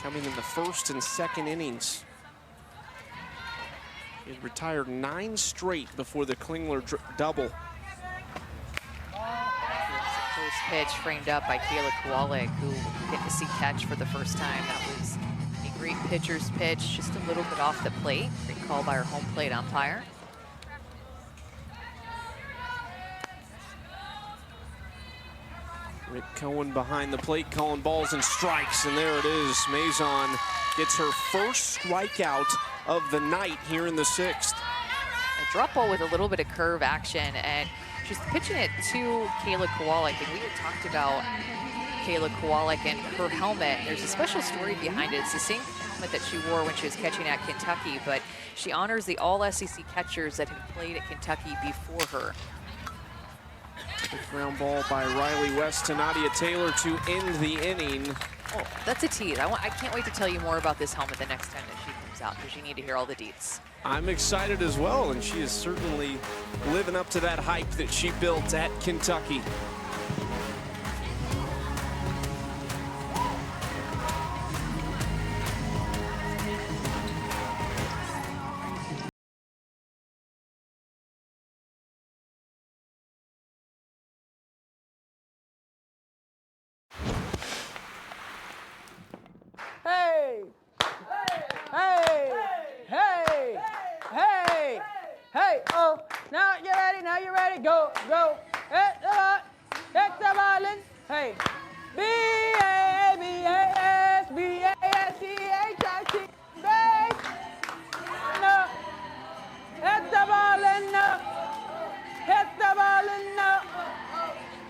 coming in the first and second innings. He had retired 9 straight before the Klingler double. First pitch framed up by Kayla Kowalik, who hit the seat catch for the first time. That was a great pitcher's pitch, just a little bit off the plate. Great call by our home plate umpire. Rick Cohen behind the plate, calling balls and strikes, and there it is. Mazon gets her first strikeout of the night here in the 6th. A drop ball with a little bit of curve action, and she's pitching it to Kayla Kowalik, and we had talked about Kayla Kowalik and her helmet. There's a special story behind it. It's the same helmet that she wore when she was catching at Kentucky, but she honors the all-SEC catchers that have played at Kentucky before her. Quick ground ball by Riley West to Nadia Taylor to end the inning. Oh, that's a tease. I can't wait to tell you more about this helmet the next time that she comes out, because you need to hear all the deets. I'm excited as well, and she is certainly living up to that hype that she built at Kentucky. Hey! Hey! Hey! Hey! Hey! Oh! Now you're ready. Now you're ready. Go! Go! Hit the ball. Hit the ball in. Hey! B-A-B-A-S B-A-S-C-H-I-T base. No! Hit the ball in. No! Hit the ball in. No!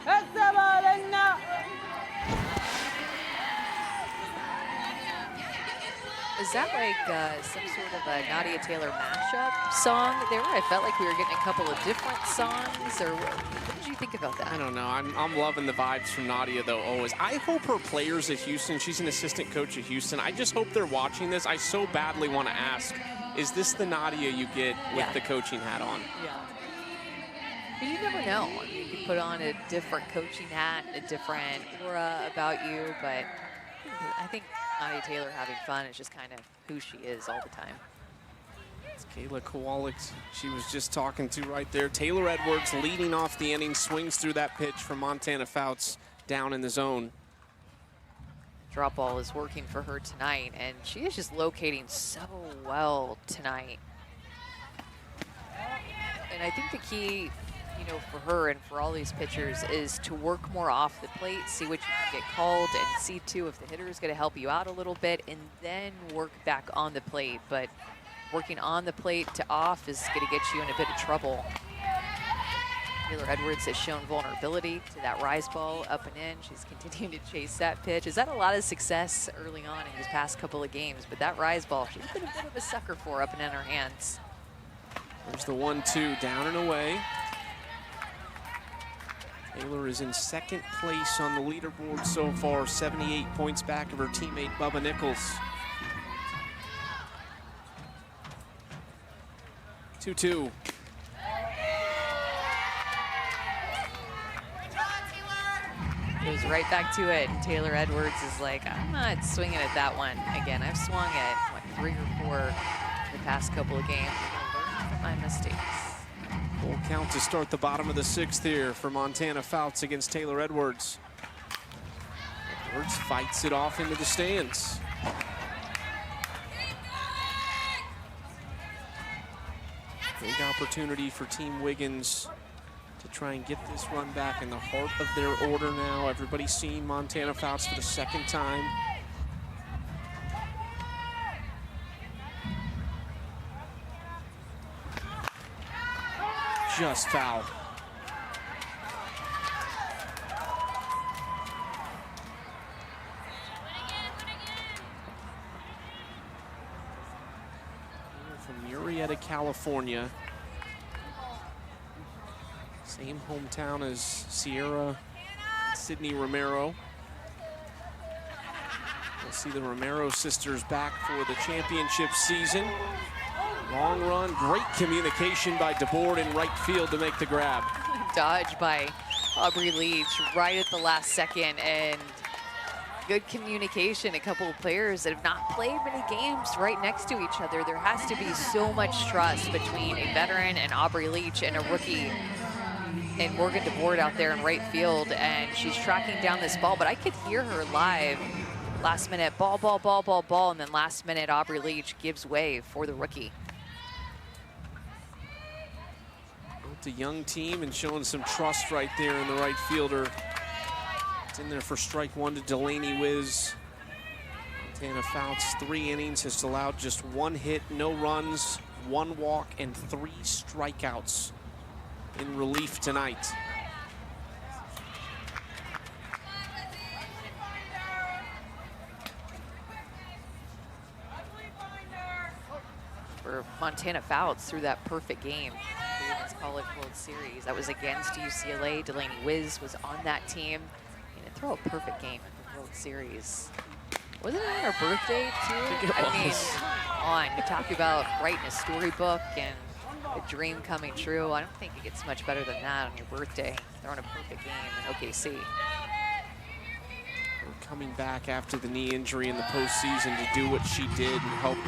Hit the ball in. No! Is that like some sort of a Nadia Taylor mashup song there? I felt like we were getting a couple of different songs, or what did you think about that? I don't know. I'm loving the vibes from Nadia, though, always. I hope her players at Houston, she's an assistant coach at Houston, I just hope they're watching this. I so badly want to ask, is this the Nadia you get with the coaching hat on? Yeah. But you never know. I mean, you could put on a different coaching hat, a different aura about you, but I think Nadia Taylor having fun is just kind of who she is all the time. It's Kayla Kowalik she was just talking to right there. Taylor Edwards leading off the inning, swings through that pitch from Montana Fouts down in the zone. Drop ball is working for her tonight, and she is just locating so well tonight. And I think the key, for her and for all these pitchers is to work more off the plate, see what you can get called, and see too if the hitter is going to help you out a little bit, and then work back on the plate. But working on the plate to off is going to get you in a bit of trouble. Taylor Edwards has shown vulnerability to that rise ball up and in. She's continuing to chase that pitch. Has had a lot of success early on in these past couple of games, but that rise ball, she's been a bit of a sucker for up and in her hands. There's the 1-2 down and away. Taylor is in second place on the leaderboard so far, 78 points back of her teammate Bubba Nichols. 2-2. Goes right back to it, and Taylor Edwards is like, I'm not swinging at that one again. I've swung at, 3 or 4 the past couple of games. I'm gonna learn from my mistakes. Full count to start the bottom of the 6th here for Montana Fouts against Taylor Edwards. Edwards fights it off into the stands. Big opportunity for Team Wiggins to try and get this run back in the heart of their order now. Everybody's seen Montana Fouts for the 2nd time. Just foul. From Murrieta, California. Same hometown as Sierra and Sydney Romero. We'll see the Romero sisters back for the championship season. Long run, great communication by DeBoard in right field to make the grab. Dodge by Aubrey Leech right at the last second, and good communication. A couple of players that have not played many games right next to each other. There has to be so much trust between a veteran and Aubrey Leech and a rookie and Morgan DeBoard out there in right field, and she's tracking down this ball, but I could hear her live. Last minute, ball, ball, ball, ball, ball, and then last minute, Aubrey Leech gives way for the rookie. Built a young team and showing some trust right there in the right fielder. It's in there for strike 1 to Delaney Wiz. Montana Fouts, 3 innings, has allowed just 1 hit, no runs, 1 walk, and 3 strikeouts in relief tonight. For Montana Fouts through that perfect game, the Women's College World Series. That was against UCLA. Delaney Wiz was on that team. And to throw a perfect game at the World Series. Wasn't it on her birthday too? I mean, you talk about writing a storybook and a dream coming true. I don't think it gets much better than that on your birthday. Throwing a perfect game in OKC. Coming back after the knee injury in the postseason to do what she did and help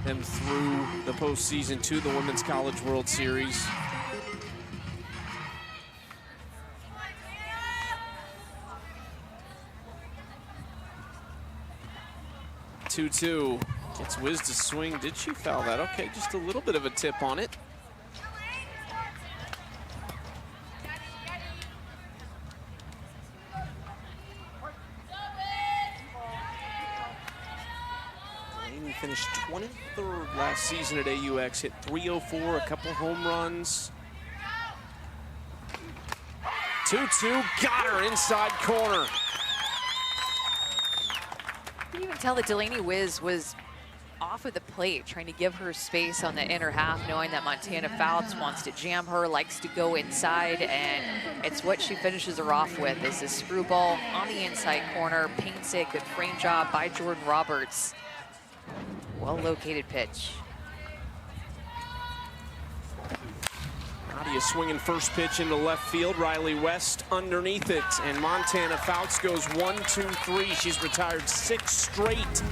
them through the postseason to the Women's College World Series. Two-two. Gets Wiz to swing. Did she foul that? Okay, just a little bit of a tip on it. Delaney finished 23rd last season at AUX. Hit .304, a couple home runs. 2-2, got her inside corner. You can even tell that Delaney Wiz was off of the plate, trying to give her space on the inner half, knowing that Montana Fouts wants to jam her, likes to go inside, and it's what she finishes her off with is this screwball on the inside corner, paints it, good frame job by Jordan Roberts. Well-located pitch. Nadia swinging first pitch into left field. Riley West underneath it. And Montana Fouts goes 1-2-3. She's retired 6 straight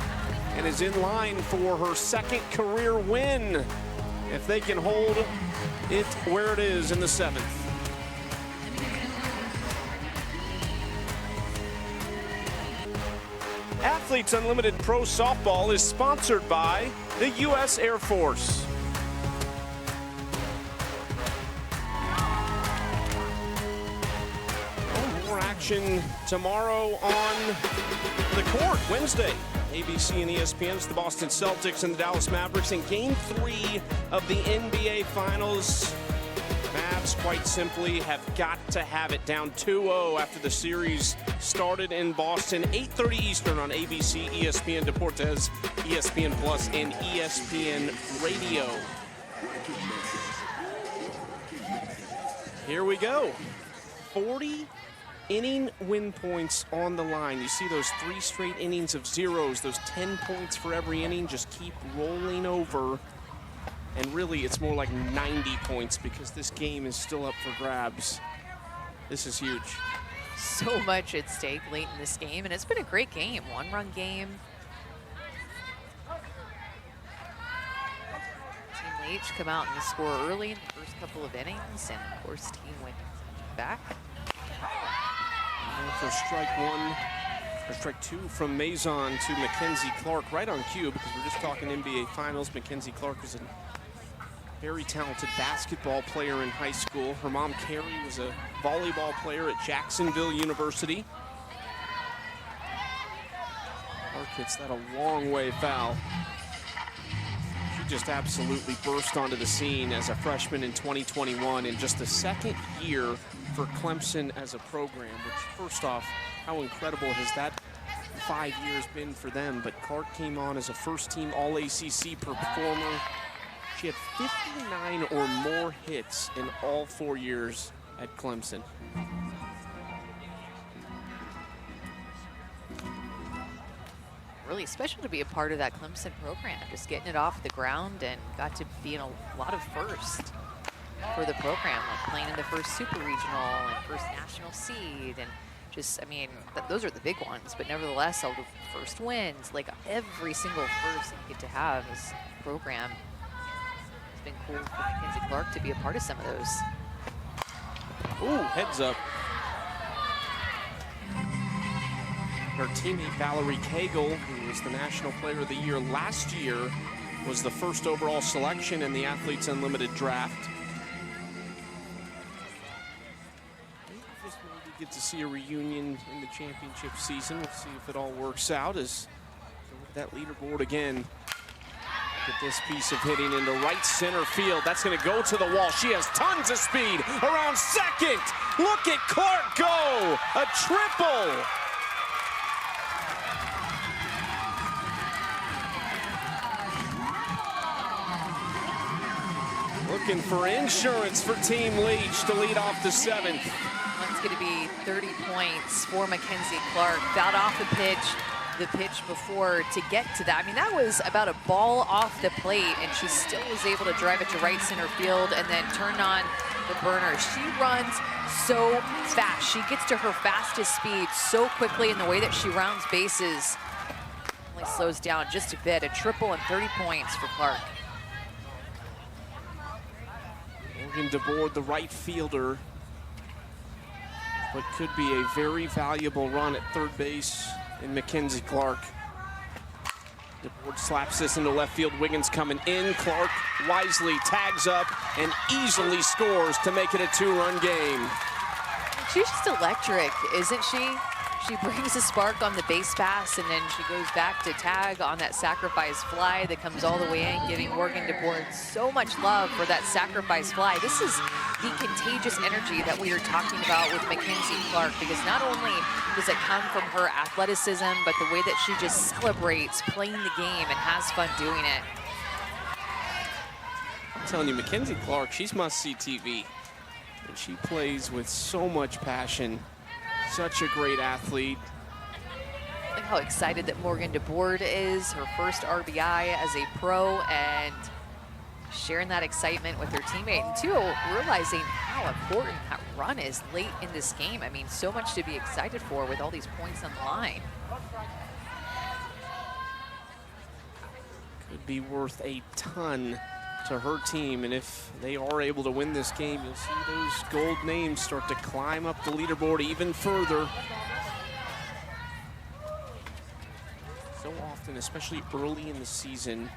and is in line for her 2nd career win if they can hold it where it is in the 7th. Athletes Unlimited Pro Softball is sponsored by the U.S. Air Force. More action tomorrow on the court, Wednesday. ABC and ESPN, it's the Boston Celtics and the Dallas Mavericks in Game 3 of the NBA Finals. Mavs, quite simply, have got to have it, down 2-0 after the series started in Boston. 8:30 Eastern on ABC, ESPN Deportes, ESPN Plus, and ESPN Radio. Here we go. 40 inning win points on the line. You see those 3 straight innings of zeros, those 10 points for every inning just keep rolling over. And really, it's more like 90 points because this game is still up for grabs. This is huge. So much at stake late in this game, and it's been a great game. 1-run game. Team Leech come out and score early in the first couple of innings, and of course, team went back. And for strike two from Maison to Mackenzie Clark, right on cue, because we're just talking NBA Finals. Mackenzie Clark was a very talented basketball player in high school. Her mom, Carrie, was a volleyball player at Jacksonville University. Clark hits that a long way foul. She just absolutely burst onto the scene as a freshman in 2021, in just the second year for Clemson as a program, which, first off, how incredible has that 5 years been for them? But Clark came on as a first-team All-ACC performer. She had 59 or more hits in all 4 years at Clemson. Really special to be a part of that Clemson program, just getting it off the ground, and got to be in a lot of first for the program, like playing in the first super regional and first national seed, and just, I mean, those are the big ones, but nevertheless, all the first wins, like every single first that you get to have as a program. It's been cool for Mackenzie Clark to be a part of some of those. Ooh, heads up. Her teammate Valerie Cagle, who was the National Player of the Year last year, was the first overall selection in the Athletes Unlimited draft. Just maybe get to see a reunion in the championship season. We'll see if it all works out. As that leaderboard again. Look at this piece of hitting into right center field. That's going to go to the wall. She has tons of speed around second. Look at Clark go. A triple. Looking for insurance for Team Leech to lead off the seventh. That's going to be 30 points for Mackenzie Clark. Fouled off the pitch before to get to that. I mean, that was about a ball off the plate, and she still was able to drive it to right center field and then turn on the burner. She runs so fast. She gets to her fastest speed so quickly in the way that she rounds bases. Only slows down just a bit. A triple and 30 points for Clark. Morgan DeBoard, the right fielder, what could be a very valuable run at third base in Mackenzie Clark. DeBoard slaps this into left field. Wiggins coming in. Clark wisely tags up and easily scores to make it a two-run game. She's just electric, isn't she? She brings a spark on the base pass, and then she goes back to tag on that sacrifice fly that comes all the way in, giving Morgan DeBoard so much love for that sacrifice fly. This is the contagious energy that we are talking about with Mackenzie Clark, because not only does it come from her athleticism, but the way that she just celebrates playing the game and has fun doing it. I'm telling you, Mackenzie Clark, she's must-see TV. And she plays with so much passion. Such a great athlete. Look how excited that Morgan DeBoard is, her first RBI as a pro, and sharing that excitement with her teammate. And too, realizing how important that run is late in this game. I mean, so much to be excited for with all these points on the line. Could be worth a ton to her team, and if they are able to win this game, you'll see those gold names start to climb up the leaderboard even further. So often, especially early in the season,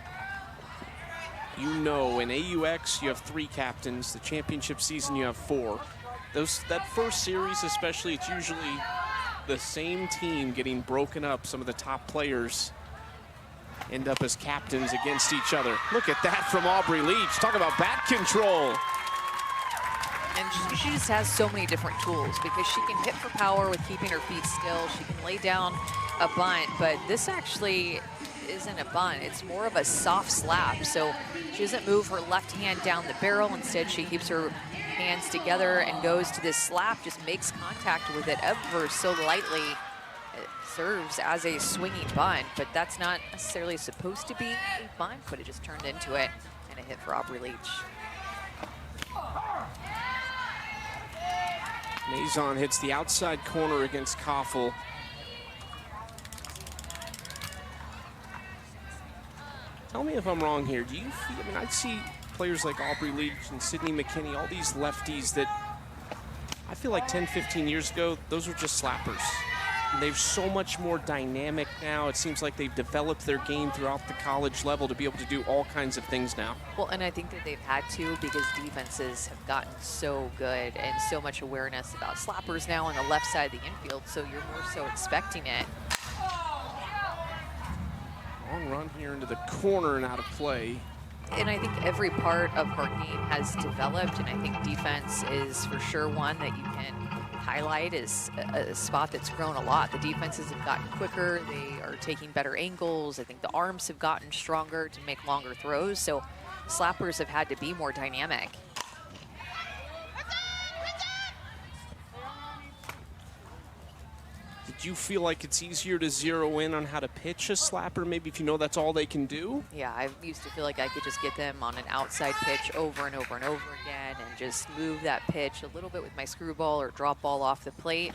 you know, in AUX you have 3 captains, the championship season you have 4. That first series especially, it's usually the same team getting broken up. Some of the top players end up as captains against each other. Look at that from Aubrey Leech. Talk about bat control. And she just has so many different tools, because she can hit for power with keeping her feet still. She can lay down a bunt, but this actually isn't a bunt. It's more of a soft slap. So she doesn't move her left hand down the barrel. Instead, she keeps her hands together and goes to this slap, just makes contact with it ever so lightly. It serves as a swinging bunt, but that's not necessarily supposed to be a bunt, but it just turned into it, and a hit for Aubrey Leech. Maison hits the outside corner against Gotshall. Tell me if I'm wrong here. Do you feel, I mean, I'd see players like Aubrey Leech and Sydney McKinney, all these lefties that I feel like 10, 15 years ago, those were just slappers. And they're so much more dynamic now. It seems like they've developed their game throughout the college level to be able to do all kinds of things now. Well, and I think that they've had to because defenses have gotten so good and so much awareness about slappers now on the left side of the infield, so you're more so expecting it. Long run here into the corner and out of play. And I think every part of our game has developed, and I think defense is for sure one that you can highlight as a spot that's grown a lot. The defenses have gotten quicker, they are taking better angles. I think the arms have gotten stronger to make longer throws, so slappers have had to be more dynamic. Did you feel like it's easier to zero in on how to pitch a slapper, maybe if you know that's all they can do? Yeah, I used to feel like I could just get them on an outside pitch over and over and over again and just move that pitch a little bit with my screwball or drop ball off the plate.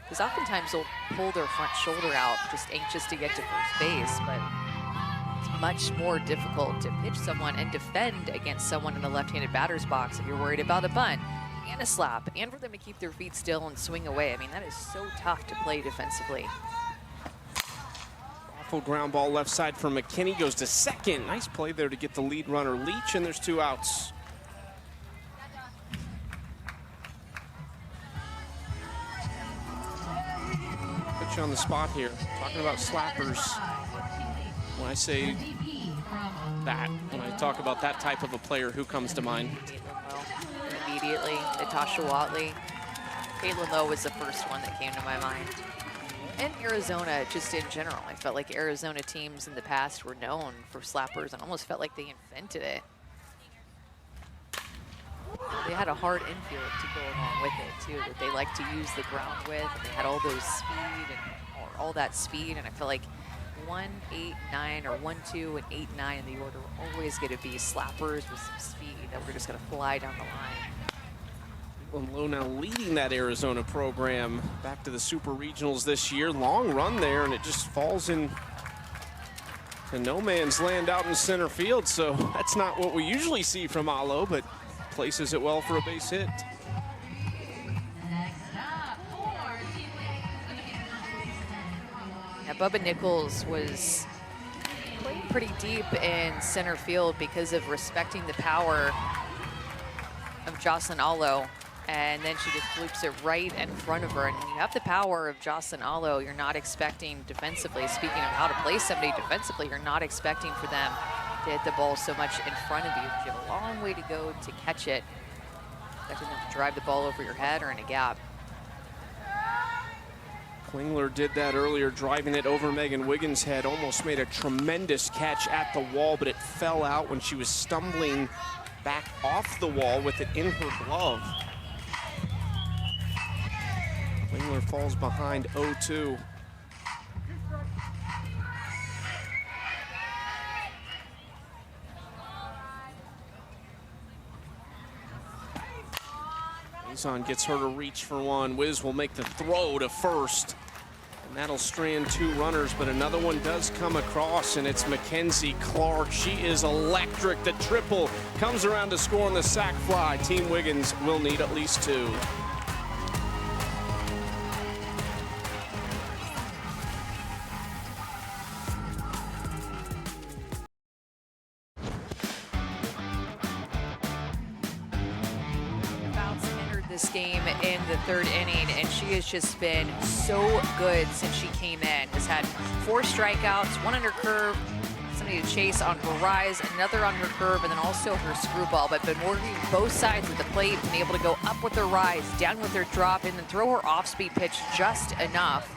Because oftentimes they'll pull their front shoulder out, just anxious to get to first base, but it's much more difficult to pitch someone and defend against someone in the left-handed batter's box if you're worried about a bunt and a slap, and for them to keep their feet still and swing away. I mean, that is so tough to play defensively. Awful ground ball left side for McKinney, goes to second. Nice play there to get the lead runner Leech, and there's 2 outs. Put you on the spot here, talking about slappers. When I say that, when I talk about that type of a player, who comes to mind? Immediately, Natasha Watley. Caitlin Lowe was the first one that came to my mind. And Arizona, just in general. I felt like Arizona teams in the past were known for slappers and almost felt like they invented it. They had a hard infield to go along with it, too, that they like to use the ground with. And they had all those speed or all that speed, and I feel like 1, 8, 9, or 1, 2, and 8, 9 in the order were always going to be slappers with some speed that were just going to fly down the line. Lowe now leading that Arizona program back to the Super Regionals this year. Long run there, and it just falls in to no man's land out in center field. So that's not what we usually see from Alo, but places it well for a base hit. Yeah, Bubba Nichols was playing pretty deep in center field because of respecting the power of Jocelyn Alo. And then she just loops it right in front of her. And when you have the power of Jocelyn Alo, you're not expecting defensively, speaking of how to play somebody defensively, you're not expecting for them to hit the ball so much in front of you. You have a long way to go to catch it. Expecting them to drive the ball over your head or in a gap. Klingler did that earlier, driving it over Megan Wiggins' head. Almost made a tremendous catch at the wall, but it fell out when she was stumbling back off the wall with it in her glove. Klingler falls behind 0-2. Mazon gets her to reach for one. Wiz will make the throw to first. And that'll strand 2 runners, but another one does come across, and it's Mackenzie Clark. She is electric. The triple comes around to score on the sac fly. Team Wiggins will need at least 2. Game in the 3rd inning, and she has just been so good since she came in. Has had 4 strikeouts, 1 on her curve, somebody to chase on her rise, another on her curve, and then also her screwball, but been working both sides of the plate, been able to go up with her rise, down with her drop, and then throw her off-speed pitch just enough.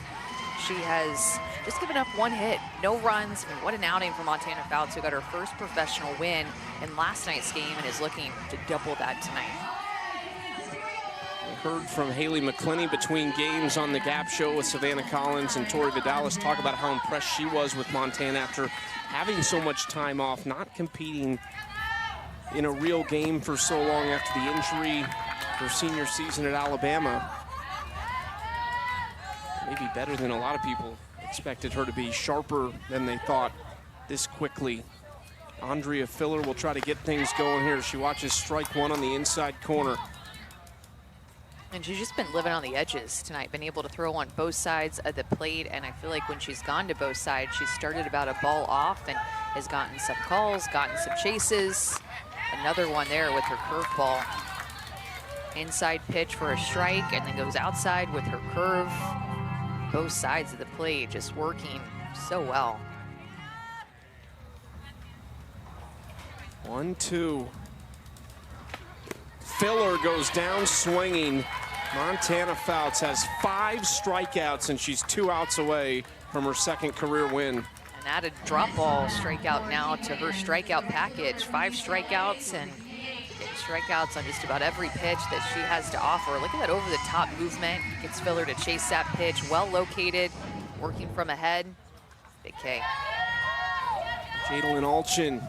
She has just given up 1 hit, no runs. I mean, what an outing for Montana Fouts, who got her first professional win in last night's game and is looking to double that tonight. Heard from Haley McClinney between games on the Gap Show with Savannah Collins and Tori Vidalis talk about how impressed she was with Montana after having so much time off, not competing in a real game for so long after the injury her senior season at Alabama. Maybe better than a lot of people expected her to be, sharper than they thought this quickly. Andrea Filler will try to get things going here. She watches strike one on the inside corner. And she's just been living on the edges tonight, been able to throw on both sides of the plate. And I feel like when she's gone to both sides, she's started about a ball off and has gotten some calls, gotten some chases. Another one there with her curveball. Inside pitch for a strike, and then goes outside with her curve. Both sides of the plate just working so well. 1-2. Filler goes down swinging. Montana Fouts has 5 strikeouts, and she's 2 outs away from her second career win. And added drop ball strikeout now to her strikeout package. 5 strikeouts and getting strikeouts on just about every pitch that she has to offer. Look at that over-the-top movement. Gets Filler to chase that pitch. Well located, working from ahead. Big K. Jadalyn Alchin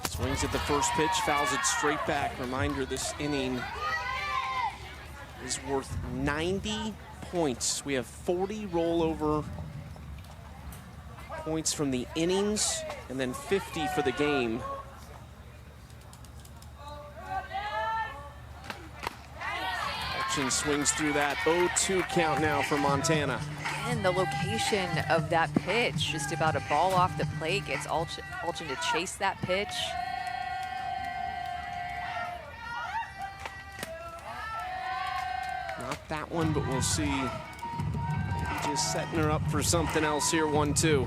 swings at the first pitch, fouls it straight back. Reminder, this inning is worth 90 points. We have 40 rollover points from the innings and then 50 for the game. Alchin swings through that 0-2 count now for Montana. And the location of that pitch, just about a ball off the plate, gets Alchin to chase that pitch. Not that one, but we'll see. Just setting her up for something else here, 1-2.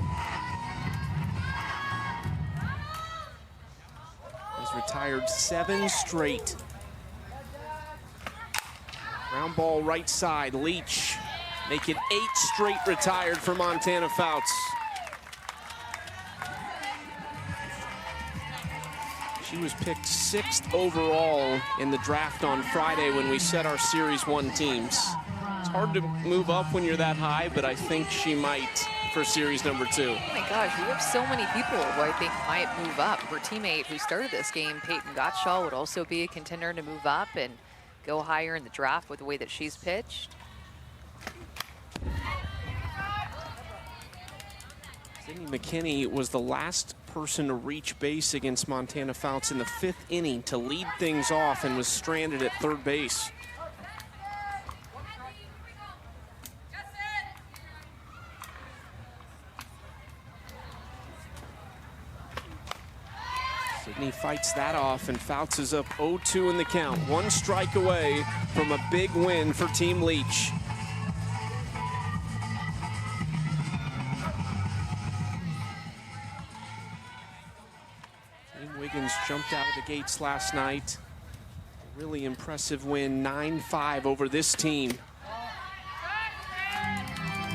Has retired 7 straight. Ground ball right side, Leech. Make it 8 straight retired for Montana Fouts. She was picked 6th overall in the draft on Friday when we set our Series 1 teams. It's hard to move up when you're that high, but I think she might for Series number 2. Oh my gosh, we have so many people who I think might move up. Her teammate who started this game, Peyton Gotshall, would also be a contender to move up and go higher in the draft with the way that she's pitched. Sydney McKinney was the last person to reach base against Montana Fouts in the 5th inning to lead things off and was stranded at third base. Sydney fights that off, and Fouts is up 0-2 in the count. 1 strike away from a big win for Team Leech. Wiggins jumped out of the gates last night. Really impressive win, 9-5 over this team.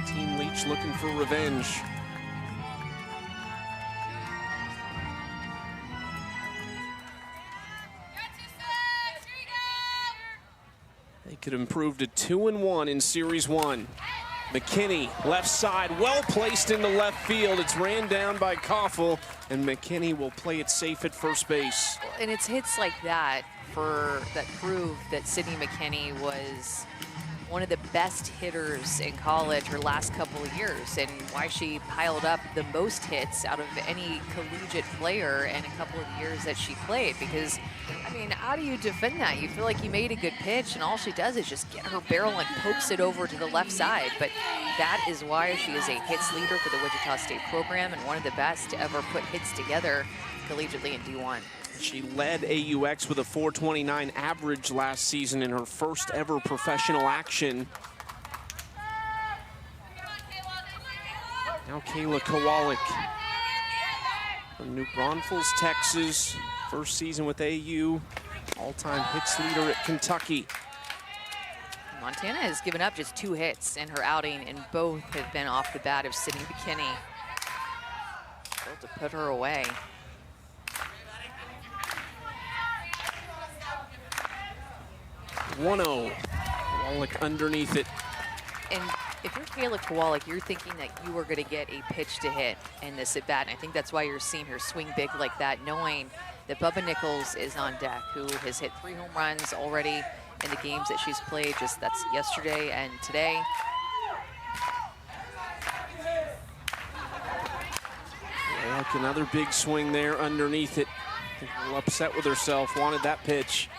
Team Leech looking for revenge. They could improve to 2-1 in Series 1. McKinney, left side, well placed into left field. It's ran down by Gotshall, and McKinney will play it safe at first base. And it's hits like that that prove that Sydney McKinney was one of the best hitters in college her last couple of years, and why she piled up the most hits out of any collegiate player in a couple of years that she played. Because, I mean, how do you defend that? You feel like you made a good pitch, and all she does is just get her barrel and pokes it over to the left side. But that is why she is a hits leader for the Wichita State program and one of the best to ever put hits together collegiately in D1. She led AUX with a .429 average last season in her first ever professional action. Now Kayla Kowalik from New Braunfels, Texas. First season with AU, all-time hits leader at Kentucky. Montana has given up just 2 hits in her outing, and both have been off the bat of Sydney McKinney. Able to put her away. 1-0. Kowalik underneath it. And if you're Kayla Kowalik, you're thinking that you are going to get a pitch to hit in this at bat. And I think that's why you're seeing her swing big like that, knowing that Bubba Nichols is on deck, who has hit 3 home runs already in the games that she's played. That's yesterday and today. Kowalik, another big swing there underneath it. I think a little upset with herself, wanted that pitch.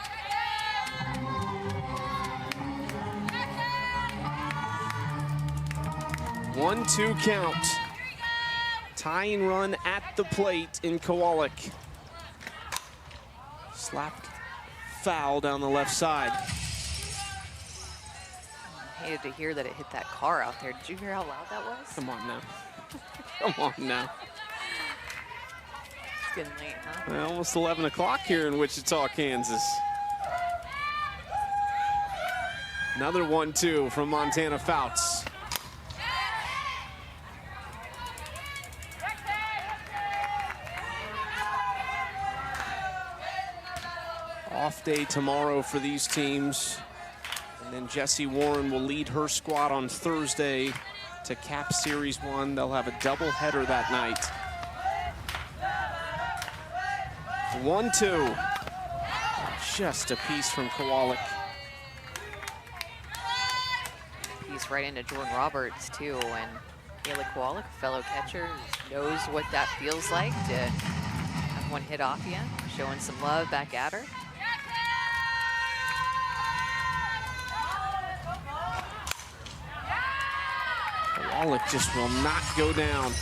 One-two count. Tying run at the plate in Kowalik. Slapped foul down the left side. I hated to hear that it hit that car out there. Did you hear how loud that was? Come on now. Come on now. It's getting late, huh? Well, almost 11 o'clock here in Wichita, Kansas. Another 1-2 from Montana Fouts. Off day tomorrow for these teams. And then Jessie Warren will lead her squad on Thursday to cap Series 1. They'll have a doubleheader that night. 1-2. Just a piece from Kowalik. Piece right into Jordan Roberts, too. And Kayla Kowalik, fellow catcher, knows what that feels like to have one hit off you, showing some love back at her. Kowalik just will not go down.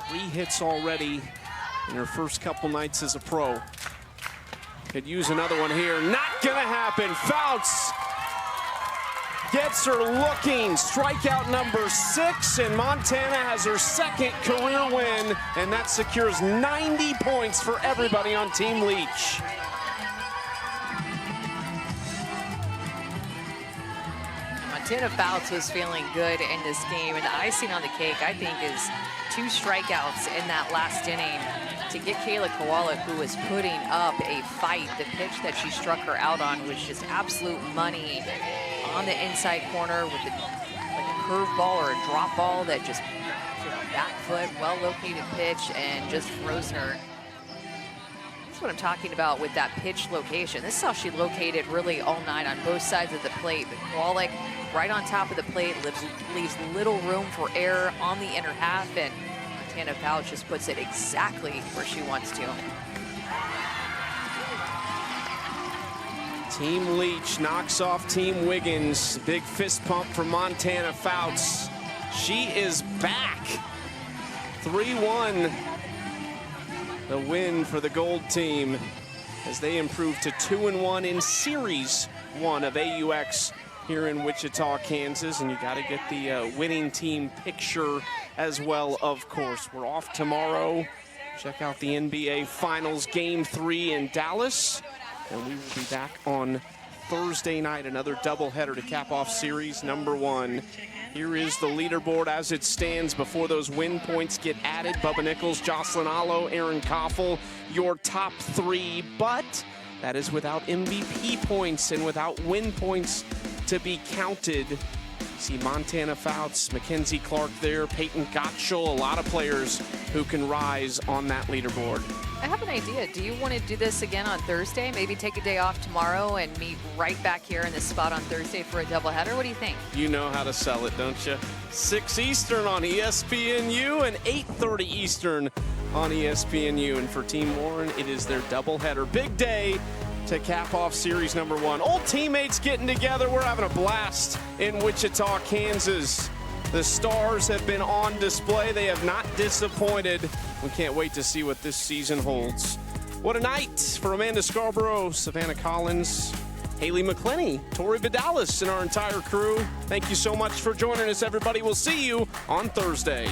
Three hits already in her first couple nights as a pro. Could use another one here. Not gonna happen. Fouts gets her looking. Strikeout number 6, and Montana has her second career win, and that secures 90 points for everybody on Team Leech. Montana Fouts was feeling good in this game, and the icing on the cake, I think, is 2 strikeouts in that last inning to get Kayla Kowalik, who was putting up a fight. The pitch that she struck her out on was just absolute money on the inside corner with like a curveball or a drop ball that just back foot, well-located pitch, and just froze her. That's what I'm talking about with that pitch location. This is how she located really all night on both sides of the plate. But Kowalik right on top of the plate leaves little room for error on the inner half, and Montana Fouts just puts it exactly where she wants to. Team Leech knocks off Team Wiggins. Big fist pump from Montana Fouts. She is back. 3-1. The win for the gold team as they improve to 2-1 in Series 1 of AUX here in Wichita, Kansas. And you got to get the winning team picture as well, of course. We're off tomorrow. Check out the NBA Finals Game 3 in Dallas. And we will be back on Thursday night, another doubleheader to cap off Series number 1. Here is the leaderboard as it stands before those win points get added. Bubba Nichols, Jocelyn Allo, Aaron Koffel, your top 3. But that is without MVP points and without win points to be counted. You see Montana Fouts, Mackenzie Clark there, Peyton Gotshall, a lot of players who can rise on that leaderboard. I have an idea. Do you want to do this again on Thursday? Maybe take a day off tomorrow and meet right back here in this spot on Thursday for a doubleheader? What do you think? You know how to sell it, don't you? 6 Eastern on ESPNU and 8:30 Eastern on ESPNU. And for Team Warren, it is their doubleheader. Big day to cap off Series number 1. Old teammates getting together. We're having a blast in Wichita, Kansas. The stars have been on display. They have not disappointed. We can't wait to see what this season holds. What a night for Amanda Scarborough, Savannah Collins, Haley McClenny, Tori Vidalis, and our entire crew. Thank you so much for joining us, everybody. We'll see you on Thursday.